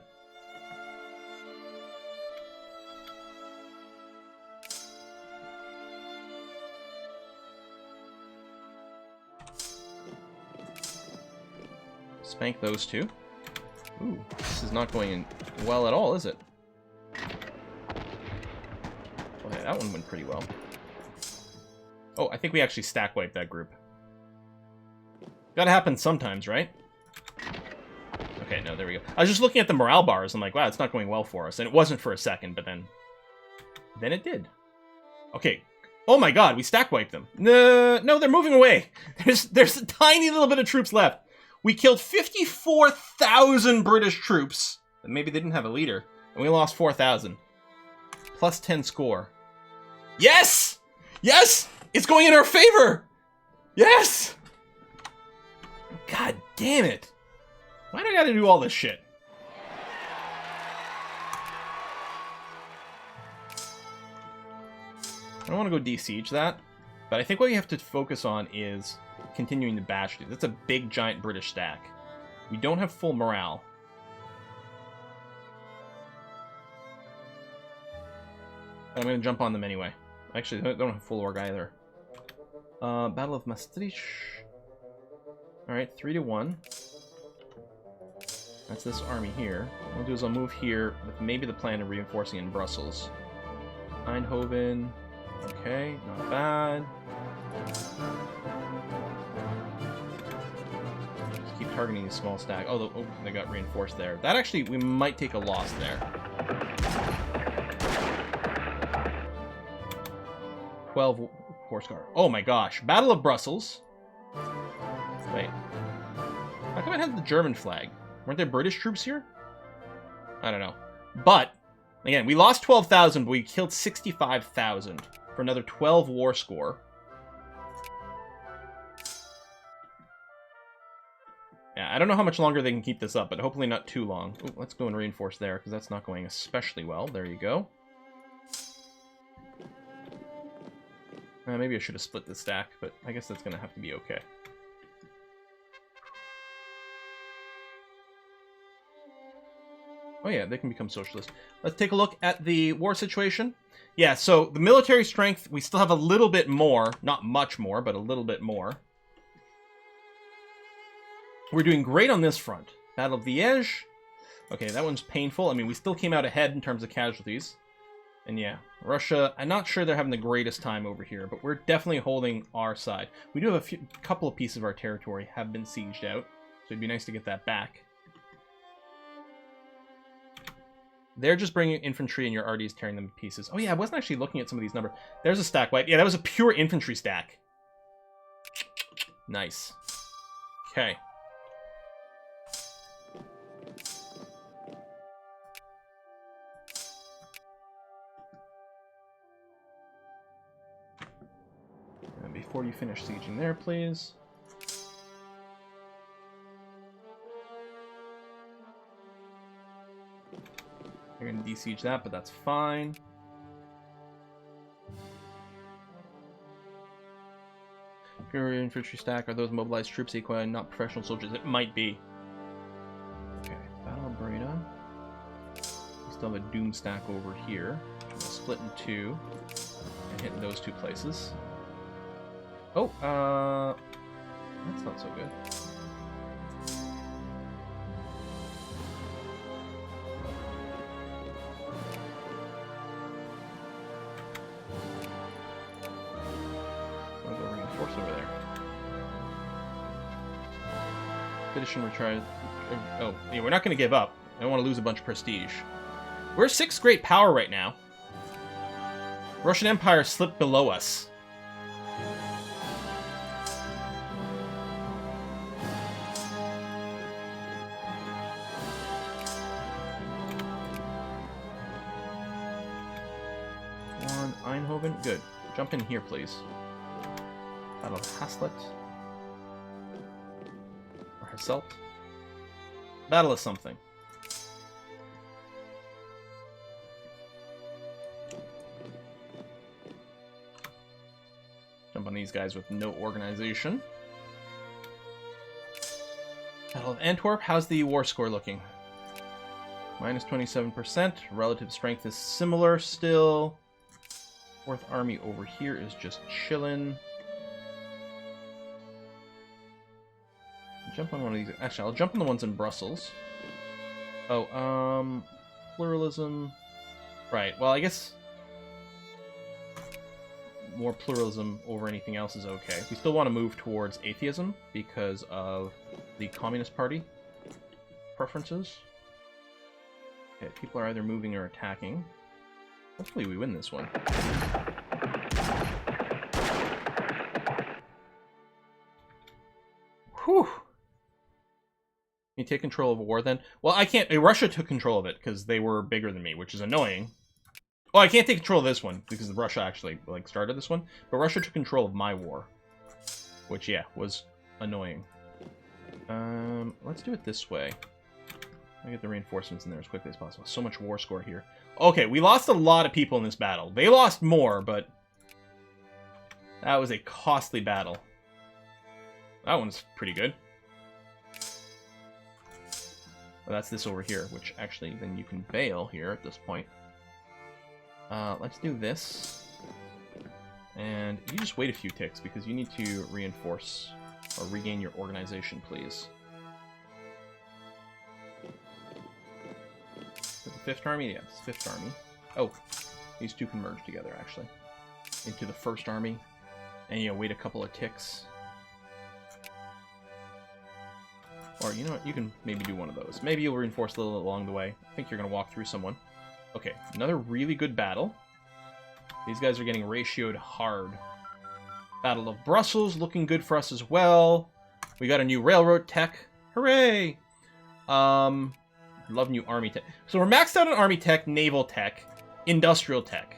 Spank those two. Ooh, this is not going in well at all, is it? Oh, yeah, that one went pretty well. Oh, I think we actually stack wiped that group. Gotta happen sometimes, right? Okay, no, there we go. I was just looking at the morale bars. I'm like, wow, it's not going well for us. And it wasn't for a second, but then it did. Okay. Oh my god, we stack wiped them. No, they're moving away. There's a tiny little bit of troops left. We killed 54,000 British troops. Maybe they didn't have a leader. And we lost 4,000. Plus 10 score. Yes! Yes! It's going in our favor! Yes! God damn it. Why do I gotta do all this shit? I don't want to go de-siege that. But I think what you have to focus on is continuing to bash dude. That's a big, giant British stack. We don't have full morale. But I'm going to jump on them anyway. Actually, they don't have full org either. Battle of Maastricht. Alright, 3-1. That's this army here. What I'll do is I'll move here with maybe the plan of reinforcing in Brussels. Eindhoven. Okay, not bad. Just keep targeting these small stack. Oh, they got reinforced there. That actually, we might take a loss there. 12 horse car. Oh my gosh. Battle of Brussels. Wait. How come it has the German flag? Weren't there British troops here? I don't know. But, again, we lost 12,000, but we killed 65,000 for another 12 war score. Yeah, I don't know how much longer they can keep this up, but hopefully not too long. Ooh, let's go and reinforce there, because that's not going especially well. There you go. Maybe I should have split the stack, but I guess that's going to have to be okay. Oh yeah, they can become socialist. Let's take a look at the war situation. Yeah, so the military strength, we still have a little bit more. Not much more, but a little bit more. We're doing great on this front. Battle of Liège. Okay, that one's painful. I mean, we still came out ahead in terms of casualties. And yeah, Russia, I'm not sure they're having the greatest time over here, but we're definitely holding our side. We do have a couple of pieces of our territory have been sieged out, so it'd be nice to get that back. They're just bringing infantry and your RD is tearing them to pieces. Oh yeah, I wasn't actually looking at some of these numbers. There's a stack wipe. Yeah, that was a pure infantry stack. Nice. Okay. And before you finish sieging there, please. You're going to de-siege that, but that's fine. Pure infantry stack. Are those mobilized troops equine, not professional soldiers? It might be. Okay, Battle of Breda. We still have a Doom stack over here. We'll split in two and hit those two places. Oh, that's not so good. Over there. Finish and retry. Oh, yeah, we're not going to give up. I don't want to lose a bunch of prestige. We're 6th great power right now. Russian Empire slipped below us. One, Eindhoven. Good. Jump in here, please. Battle of Haslet. Or Hasselt. Battle of something. jump on these guys with no organization. Battle of Antwerp. How's the war score looking? Minus 27%. Relative strength is similar still. Fourth Army over here is just chillin'. Jump on one of these. Actually, I'll jump on the ones in Brussels. Oh, pluralism. Right, well, I guess more pluralism over anything else is okay. We still want to move towards atheism because of the Communist Party preferences. Okay, people are either moving or attacking. Hopefully we win this one. Whew. You take control of a war then? Well, I can't. Russia took control of it because they were bigger than me, which is annoying. Well, I can't take control of this one because Russia actually started this one. But Russia took control of my war, which yeah was annoying. Let's do it this way. I get the reinforcements in there as quickly as possible. So much war score here. Okay, we lost a lot of people in this battle. They lost more, but that was a costly battle. That one's pretty good. Well, that's this over here, which actually then you can bail here at this point. Let's do this. And you just wait a few ticks because you need to reinforce or regain your organization, please. The 5th Army? Yeah, it's 5th Army. Oh, these two can merge together, actually. Into the 1st Army. And, you know, wait a couple of ticks. Or, you know what, you can maybe do one of those. Maybe you'll reinforce a little along the way. I think you're going to walk through someone. Okay, another really good battle. These guys are getting ratioed hard. Battle of Brussels, looking good for us as well. We got a new railroad tech. Hooray! Love new army tech. So we're maxed out on army tech, naval tech, industrial tech.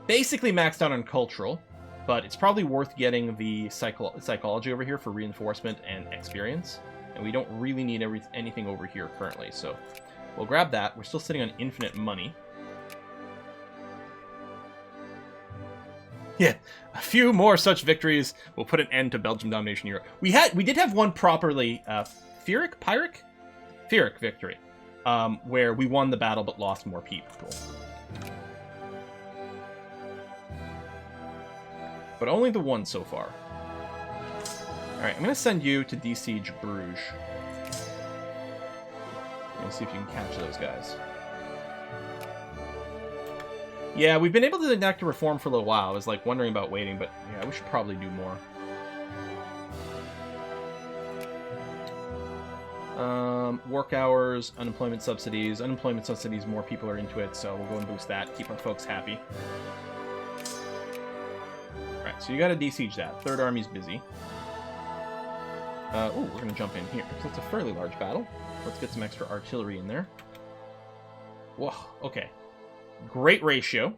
Basically maxed out on cultural, but it's probably worth getting the psychology over here for reinforcement and experience. And we don't really need anything over here currently, so we'll grab that. We're still sitting on infinite money. Yeah, a few more such victories will put an end to Belgium domination in Europe. We did have one properly Pyrrhic victory, where we won the battle but lost more people. But only the one so far. Alright, I'm going to send you to besiege Bruges. Let's see if you can capture those guys. Yeah, we've been able to enact a reform for a little while. I was like wondering about waiting, but yeah, we should probably do more. Work hours, unemployment subsidies. Unemployment subsidies, more people are into it, so we'll go and boost that. Keep our folks happy. Alright, so you gotta besiege that. 3rd Army's busy. Ooh, we're gonna jump in here, because it's a fairly large battle. Let's get some extra artillery in there. Whoa, okay. Great ratio.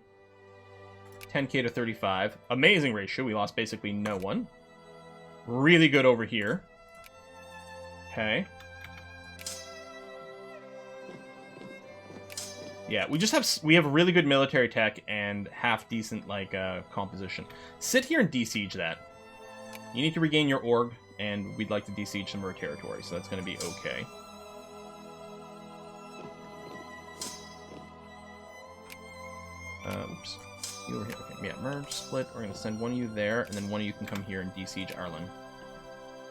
10k to 35. Amazing ratio. We lost basically no one. Really good over here. Okay. Yeah, we have really good military tech and half decent composition. Sit here and besiege that. You need to regain your org, and we'd like to besiege some of our territory, so that's going to be okay. Oops. You over here. Okay, yeah, merge, split. We're going to send one of you there, and then one of you can come here and besiege Ireland.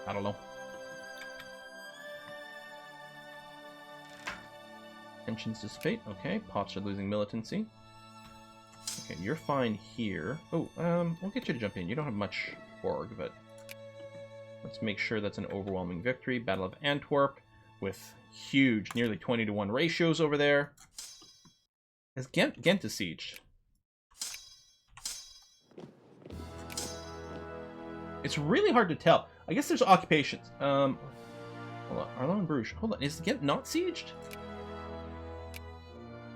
I don't know. Tensions dissipate. Okay, Pops are losing militancy. Okay, you're fine here. Oh, we'll get you to jump in. You don't have much org, but let's make sure that's an overwhelming victory. Battle of Antwerp with huge, nearly 20 to 1 ratios over there. Is Ghent besieged? It's really hard to tell. I guess there's occupations. Hold on. Arlon and Bruges. Hold on. Is Ghent not sieged?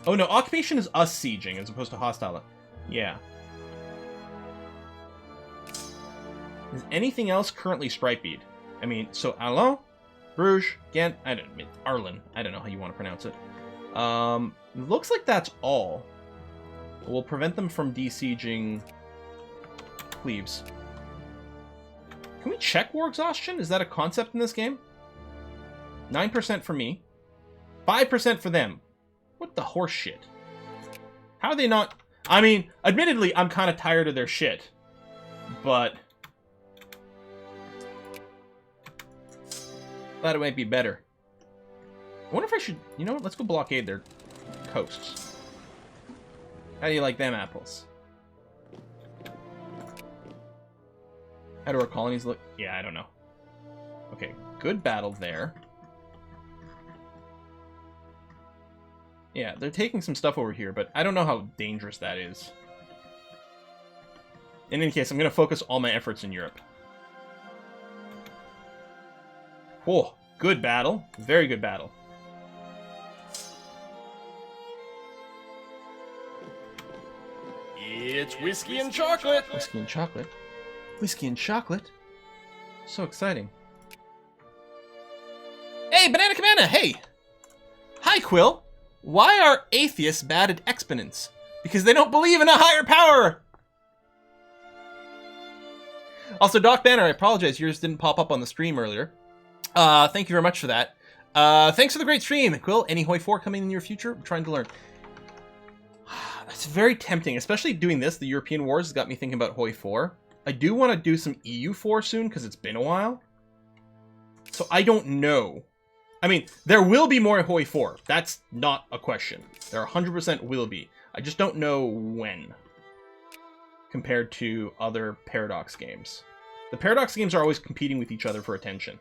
Oh no, occupation is us sieging as opposed to hostile. Yeah. Is anything else currently sprite-bead? I mean, so Arlon, Bruges, Ghent, Arlon. I don't know how you want to pronounce it. Looks like that's all. We'll prevent them from besieging Cleves. Can we check war exhaustion? Is that a concept in this game? 9% for me. 5% for them. What the horse shit? How are they not... I mean, admittedly, I'm kind of tired of their shit. But... thought it might be better. I wonder if I should... You know what? Let's go blockade their coasts. How do you like them apples? How do our colonies look? Yeah, I don't know. Okay, good battle there. Yeah, they're taking some stuff over here, but I don't know how dangerous that is. In any case, I'm going to focus all my efforts in Europe. Whoa, good battle. Very good battle. It's whiskey and chocolate. Whiskey and chocolate. Whiskey and chocolate. So exciting. Hey, Banana Cabana, hey! Hi, Quill. Why are atheists bad at exponents? Because they don't believe in a higher power! Also, Doc Banner, I apologize, yours didn't pop up on the stream earlier. Thank you very much for that. Thanks for the great stream, Quill. Any Hoi 4 coming in your future? I'm trying to learn. It's very tempting, especially doing this. The European Wars has got me thinking about Hoi 4. I do want to do some EU 4 soon, because it's been a while. So I don't know. I mean, there will be more Hoi 4. That's not a question. There 100% will be. I just don't know when. Compared to other Paradox games. The Paradox games are always competing with each other for attention.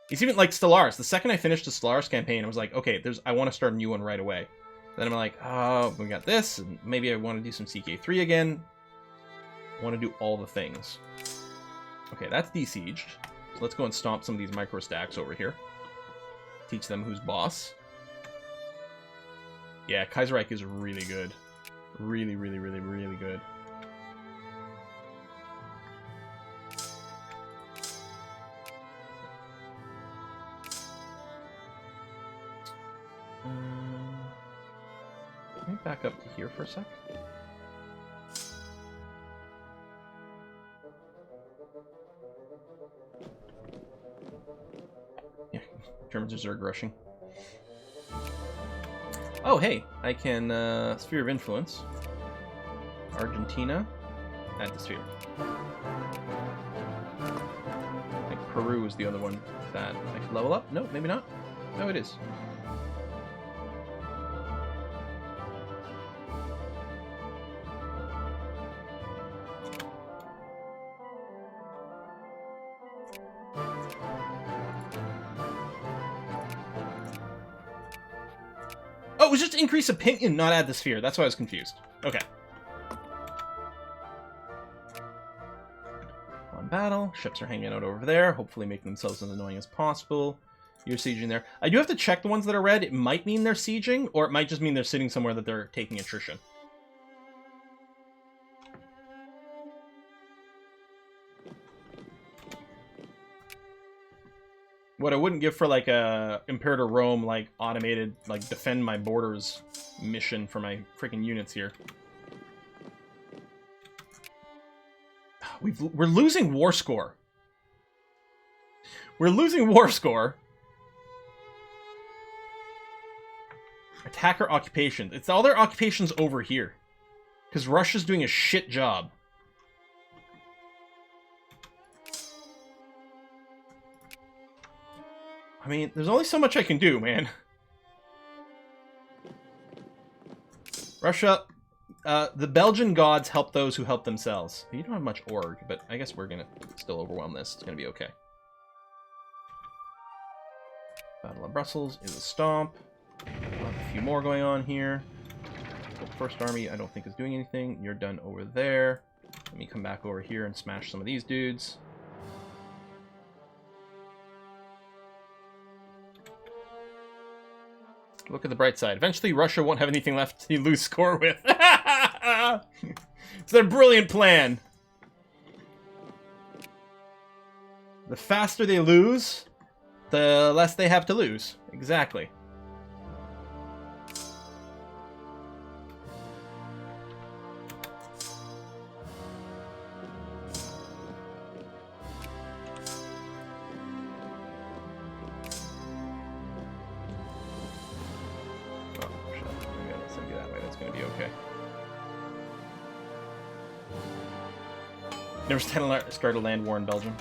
It's even like Stellaris. The second I finished the Stellaris campaign, I was like, okay, I want to start a new one right away. Then I'm like, oh, we got this, and maybe I want to do some CK3 again. I want to do all the things. Okay, that's desieged. So let's go and stomp some of these micro stacks over here. Teach them who's boss. Yeah, Kaiserreich is really good. Really, really, really, really good. Let me back up to here for a sec. Yeah, Germans are Zerg rushing. Oh, hey, I can, Sphere of Influence. Argentina. Add the sphere. I think Peru is the other one that I could level up. No, maybe not. No, it is. Oh, it was just increase opinion, not add the sphere. That's why I was confused. Okay. On battle. Ships are hanging out over there, hopefully making themselves as annoying as possible. You're sieging there. I do have to check the ones that are red. It might mean they're sieging, or it might just mean they're sitting somewhere that they're taking attrition. What I wouldn't give for, like, a Imperator Rome, like, automated, like, defend my borders mission for my freaking units here. We're losing war score. We're losing war score. Attacker occupations. It's all their occupations over here. Because Russia's doing a shit job. I mean, there's only so much I can do, man. Russia, the Belgian gods help those who help themselves. You don't have much org, but I guess we're gonna still overwhelm this. It's gonna be okay. Battle of Brussels is a stomp. We'll have a few more going on here. The first army I don't think is doing anything. You're done over there. Let me come back over here and smash some of these dudes. Look at the bright side. Eventually, Russia won't have anything left to lose score with. It's their brilliant plan. The faster they lose, the less they have to lose. Exactly. Never started a land war in Belgium.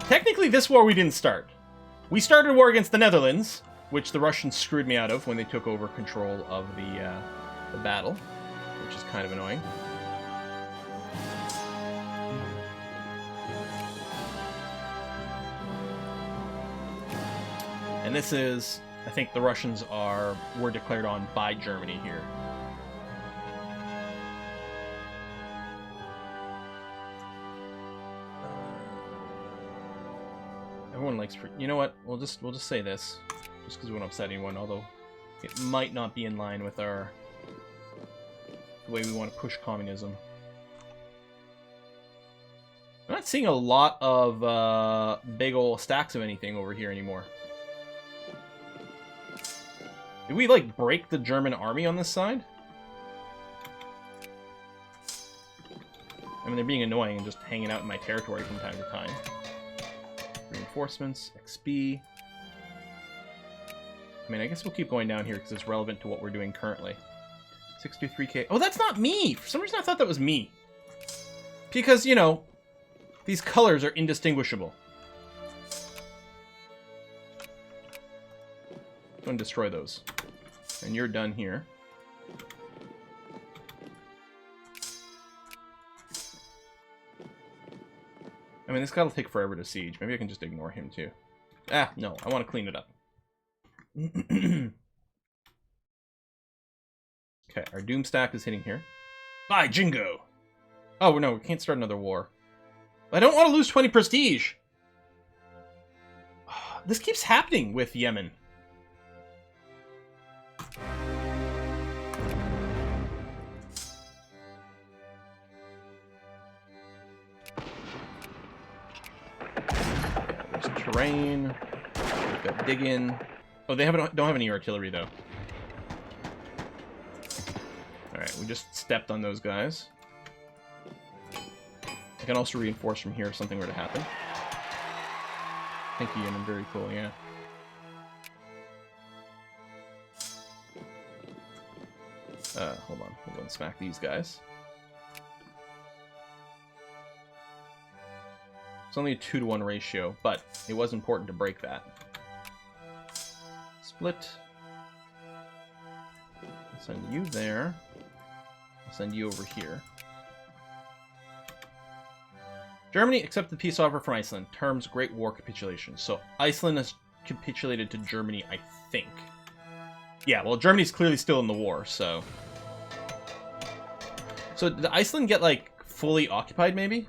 Technically, this war we didn't start. We started a war against the Netherlands, which the Russians screwed me out of when they took over control of the battle, which is kind of annoying. And this is, I think the Russians were declared on by Germany here. Everyone likes you know what? We'll just say this, just because we won't upset anyone. Although it might not be in line with the way we want to push communism. I'm not seeing a lot of big ol' stacks of anything over here anymore. Did we like break the German army on this side? I mean, they're being annoying and just hanging out in my territory from time to time. Reinforcements, XP. I mean, I guess we'll keep going down here because it's relevant to what we're doing currently. 623k. Oh, that's not me! For some reason I thought that was me. Because, you know, these colors are indistinguishable. Go and destroy those. And you're done here. I mean, this guy will take forever to siege. Maybe I can just ignore him, too. Ah, no. I want to clean it up. Okay, our Doom stack is hitting here. Bye, Jingo! Oh, no, we can't start another war. I don't want to lose 20 prestige! This keeps happening with Yemen. Terrain. We've got dig in. Oh, they don't have any artillery though. All right, we just stepped on those guys. I can also reinforce from here if something were to happen. Thank you, Yemen. Very cool. Yeah. Hold on. We'll go and smack these guys. It's only a 2-to-1 ratio, but it was important to break that. Split. I'll send you there. I'll send you over here. Germany accepted the peace offer from Iceland. Terms Great War capitulation. So Iceland has capitulated to Germany, I think. Yeah, well, Germany's clearly still in the war, so... So did Iceland get, like, fully occupied, maybe?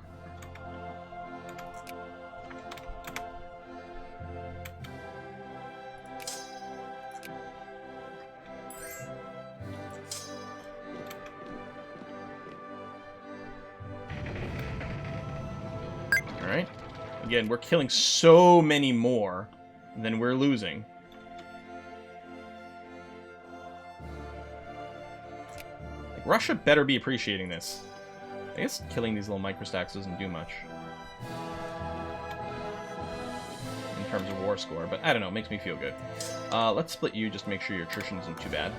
Alright. Again, we're killing so many more than we're losing. Like, Russia better be appreciating this. I guess killing these little microstacks doesn't do much in terms of war score, but I don't know, it makes me feel good. Let's split you just to make sure your attrition isn't too bad.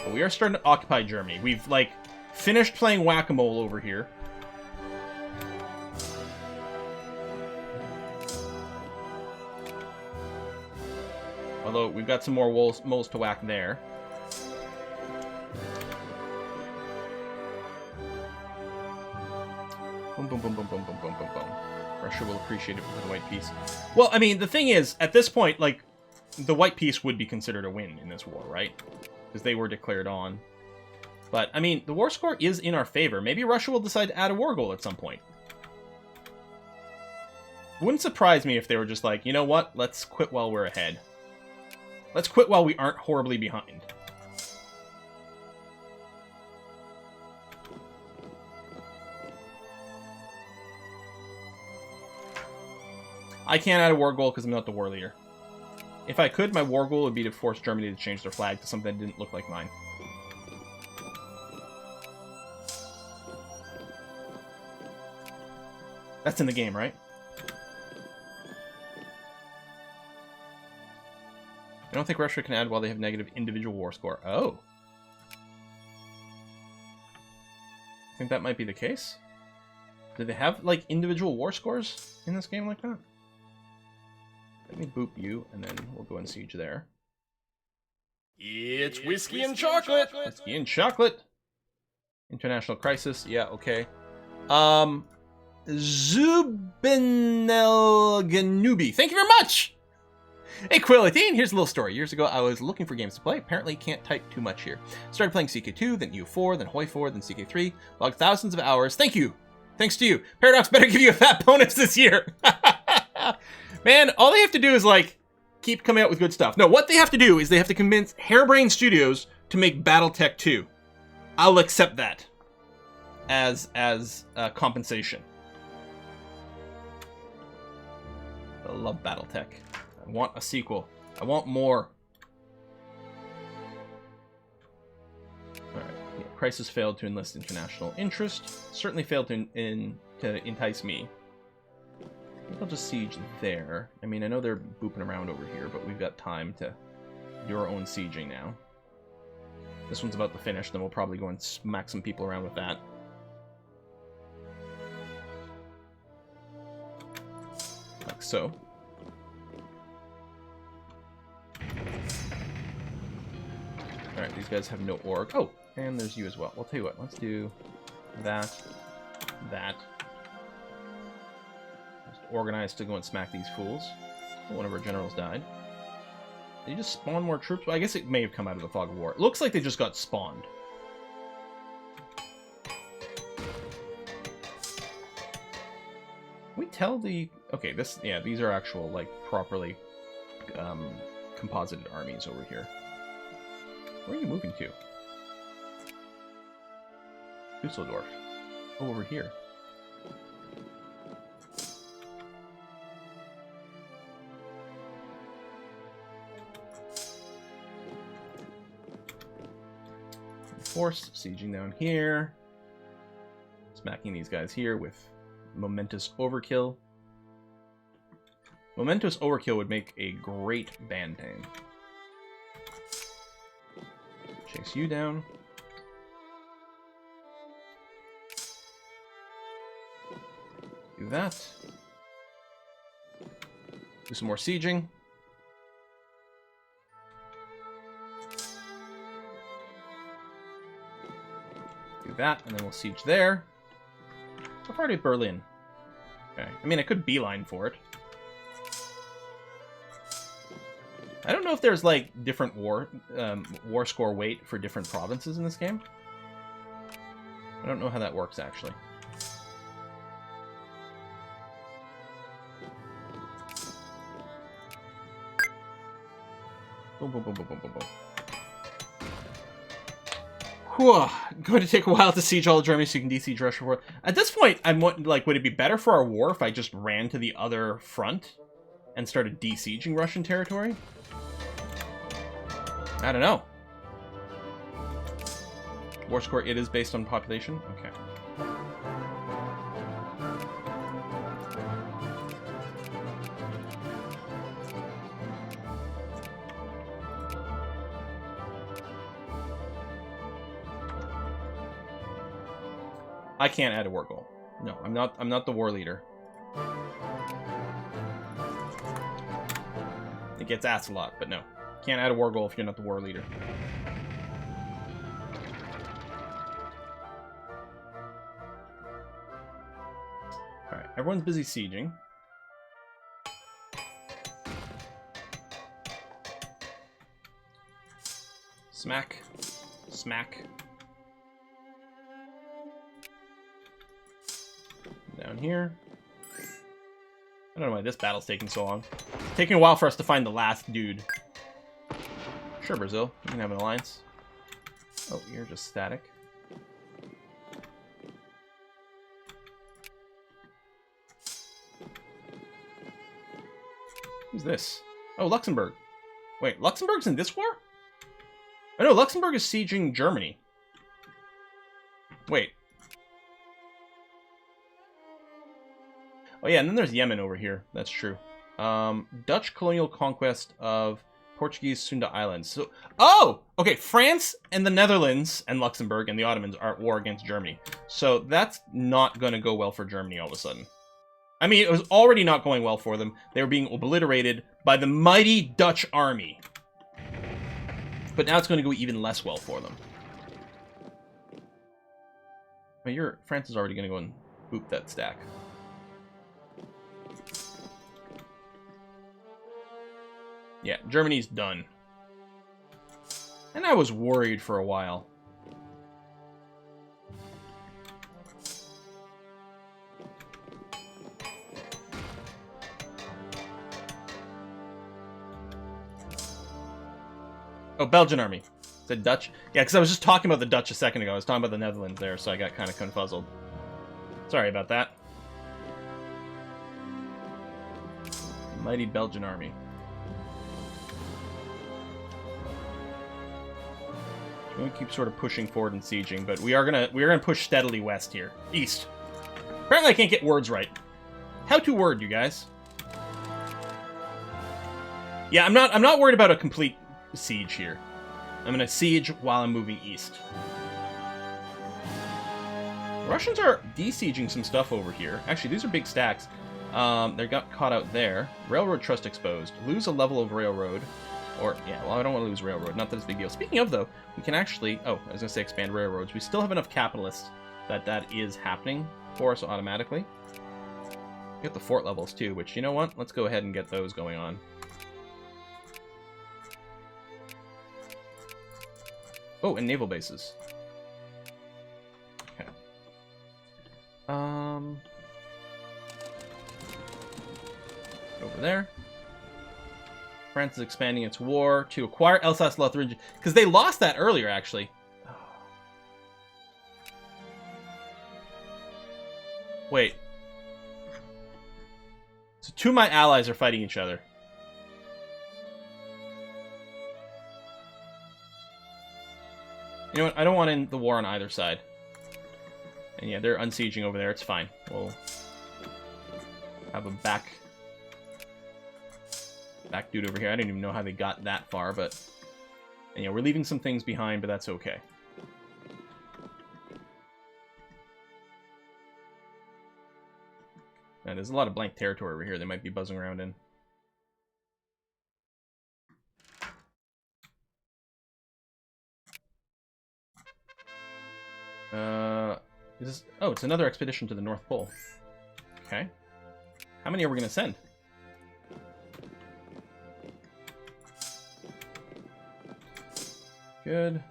But we are starting to occupy Germany. We've, like, finished playing whack-a-mole over here. Although, we've got some more moles to whack there. Boom, boom, boom, boom, boom, boom, boom, boom, boom. Russia will appreciate it for the white peace. Well, I mean, the thing is, at this point, like, the white peace would be considered a win in this war, right? Because they were declared on. But, I mean, the war score is in our favor. Maybe Russia will decide to add a war goal at some point. It wouldn't surprise me if they were just like, you know what? Let's quit while we're ahead. Let's quit while we aren't horribly behind. I can't add a war goal because I'm not the war leader. If I could, my war goal would be to force Germany to change their flag to something that didn't look like mine. That's in the game, right? I don't think Russia can add while they have negative individual war score. Oh. I think that might be the case. Do they have, like, individual war scores in this game like that? Let me boop you, and then we'll go and siege there. It's whiskey and chocolate. Whiskey and chocolate. International crisis. Yeah, okay. Zubinelganubi. Thank you very much! Hey, Quillitine, here's a little story. Years ago, I was looking for games to play. Apparently, can't type too much here. Started playing CK2, then EU4, then Hoi4, then CK3. Logged thousands of hours. Thank you. Thanks to you. Paradox better give you a fat bonus this year. Man, all they have to do is, like, keep coming out with good stuff. No, what they have to do is they have to convince Harebrained Studios to make BattleTech 2. I'll accept that as compensation. I love BattleTech. I want a sequel. I want more. Alright. Yeah, Crisis failed to enlist international interest. Certainly failed to entice me. I think I'll just siege there. I mean, I know they're booping around over here, but we've got time to do our own sieging now. This one's about to finish, then we'll probably go and smack some people around with that. Like so. Alright, these guys have no org. Oh, and there's you as well. I'll tell you what, let's do that, that. Just organize to go and smack these fools. One of our generals died. Did you just spawn more troops? Well, I guess it may have come out of the fog of war. It looks like they just got spawned. Can we tell the... Okay, this... Yeah, these are actual, like, properly composited armies over here. Where are you moving to? Dusseldorf. Oh, over here. Force sieging down here. Smacking these guys here with Momentous Overkill. Momentous Overkill would make a great band name. Chase you down. Do that. Do some more sieging. Do that, and then we'll siege there. How far did Berlin? Okay. I mean, I could beeline for it. I don't know if there's, like, different war score weight for different provinces in this game. I don't know how that works, actually. Boom, boom, boom, boom, boom, boom, boom. Whew. Going to take a while to siege all of Germany so you can de-siege Russia. For... At this point, I'm like, would it be better for our war if I just ran to the other front and started de-sieging Russian territory? I don't know. War score, it is based on population? Okay. I can't add a war goal. No, I'm not the war leader. It gets asked a lot, but no. Can't add a war goal if you're not the war leader. Alright, everyone's busy sieging. Smack. Smack. Down here. I don't know why this battle's taking so long. It's taking a while for us to find the last dude. Sure, Brazil. You can have an alliance. Oh, you're just static. Who's this? Oh, Luxembourg. Wait, Luxembourg's in this war? Oh no, Luxembourg is sieging Germany. Wait. Oh yeah, and then there's Yemen over here. That's true. Dutch colonial conquest of Portuguese Sunda Islands. So, oh, okay. France and the Netherlands and Luxembourg and the Ottomans are at war against Germany. So that's not going to go well for Germany all of a sudden. I mean, it was already not going well for them. They were being obliterated by the mighty Dutch army. But now it's going to go even less well for them. But France is already going to go and boop that stack. Yeah, Germany's done. And I was worried for a while. Oh, Belgian army. Is it Dutch? Yeah, because I was just talking about the Dutch a second ago. I was talking about the Netherlands there, so I got kind of confuzzled. Sorry about that. Mighty Belgian army. We're gonna keep sort of pushing forward and sieging, but we are gonna push steadily west here, east. Apparently, I can't get words right. How to word, you guys? Yeah, I'm not worried about a complete siege here. I'm gonna siege while I'm moving east. The Russians are de-sieging some stuff over here. Actually, these are big stacks. They got caught out there. Railroad trust exposed. Lose a level of railroad. Or, yeah, well, I don't want to lose railroad. Not that it's a big deal. Speaking of, though, we can actually... Oh, I was going to say expand railroads. We still have enough capitalists that is happening for us automatically. We got the fort levels, too, which, you know what? Let's go ahead and get those going on. Oh, and naval bases. Okay. Over there. France is expanding its war to acquire Alsace-Lotharingia, because they lost that earlier, actually. Wait. So two of my allies are fighting each other. You know what? I don't want to end the war on either side. And yeah, they're unsieging over there. It's fine. We'll have a back dude over here. I didn't even know how they got that far, but... And yeah, we're leaving some things behind, but that's okay. And there's a lot of blank territory over here they might be buzzing around in. Oh, it's another expedition to the North Pole. Okay. How many are we going to send? Good.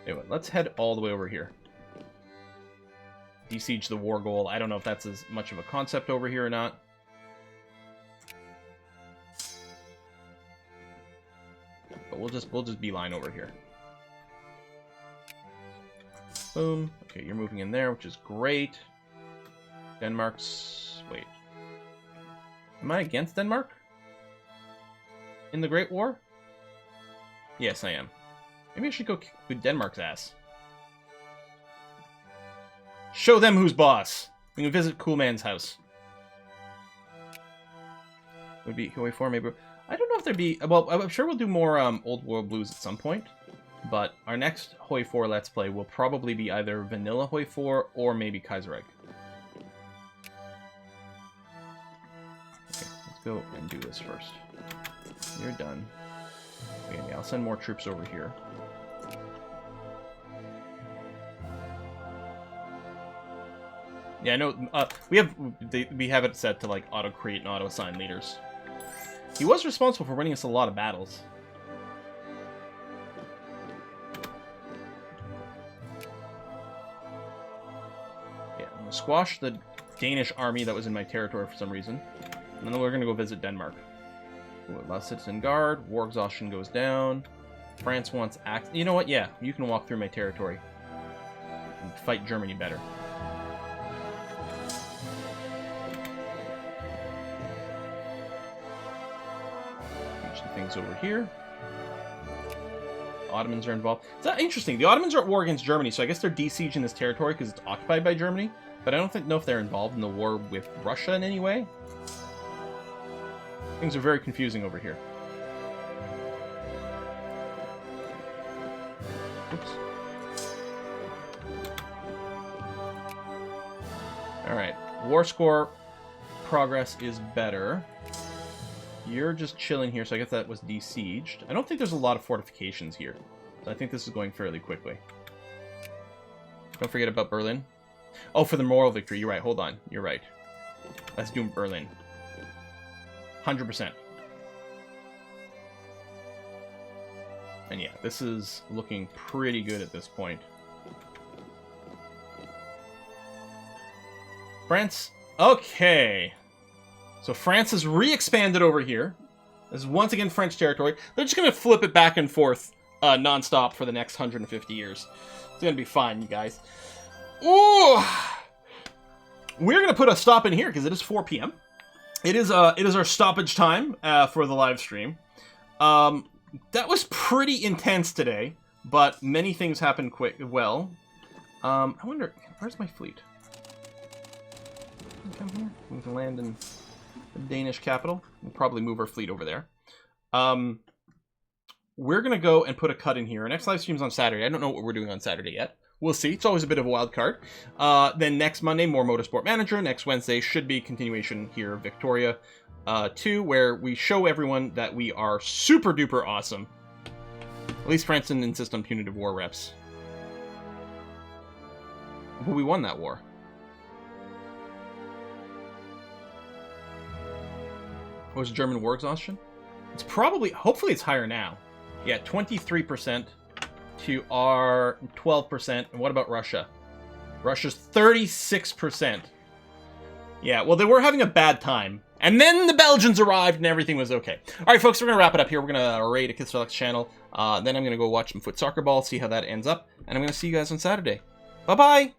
Anyway, let's head all the way over here. Besiege the war goal. I don't know if that's as much of a concept over here or not. But we'll just beeline over here. Boom. Okay, you're moving in there, which is great. Denmark's... Wait. Am I against Denmark? In the Great War? Yes, I am. Maybe I should go kick Denmark's ass. Show them who's boss. We can visit Cool Man's house. Would be Hoi 4 maybe. I don't know if there'd be... Well, I'm sure we'll do more Old World Blues at some point. But our next Hoi 4 Let's Play will probably be either Vanilla Hoi 4 or maybe Kaiserreich. Okay, let's go and do this first. You're done. Okay, yeah, I'll send more troops over here. Yeah, I know. We have it set to like auto create and auto assign leaders. He was responsible for winning us a lot of battles. Yeah, I'm gonna squash the Danish army that was in my territory for some reason, and then we're gonna go visit Denmark. Last citizen guard, war exhaustion goes down. France wants axe. You know what? Yeah, you can walk through my territory and fight Germany better. Things over here. Ottomans are involved. It's not interesting. The Ottomans are at war against Germany, so I guess they're de-sieging this territory because it's occupied by Germany. But I don't know if they're involved in the war with Russia in any way. Things are very confusing over here. Oops. Alright. War score progress is better. You're just chilling here, so I guess that was besieged. I don't think there's a lot of fortifications here. So I think this is going fairly quickly. Don't forget about Berlin. Oh, for the moral victory. You're right. Hold on. You're right. Let's do Berlin. 100%. And yeah, this is looking pretty good at this point. France. Okay. So France has re-expanded over here. This is once again French territory. They're just going to flip it back and forth non-stop for the next 150 years. It's going to be fine, you guys. Ooh! We're going to put a stop in here because it is 4 p.m. It is our stoppage time for the live stream. That was pretty intense today, but many things happened well. I wonder, where's my fleet? Come here. We can land in the Danish capital. We'll probably move our fleet over there. We're going to go and put a cut in here. Our next live stream's on Saturday. I don't know what we're doing on Saturday yet. We'll see. It's always a bit of a wild card. Then next Monday, more Motorsport Manager. Next Wednesday should be continuation here of Victoria 2, where we show everyone that we are super duper awesome. At least Franson insists on punitive war reps. But we won that war. What was German war exhaustion? It's probably, hopefully it's higher now. Yeah, 23% to our 12%. And what about Russia? Russia's 36%. Yeah, well, they were having a bad time. And then the Belgians arrived and everything was okay. All right, folks, we're going to wrap it up here. We're going to raid a Kid channel. Then I'm going to go watch some foot soccer ball, see how that ends up. And I'm going to see you guys on Saturday. Bye-bye!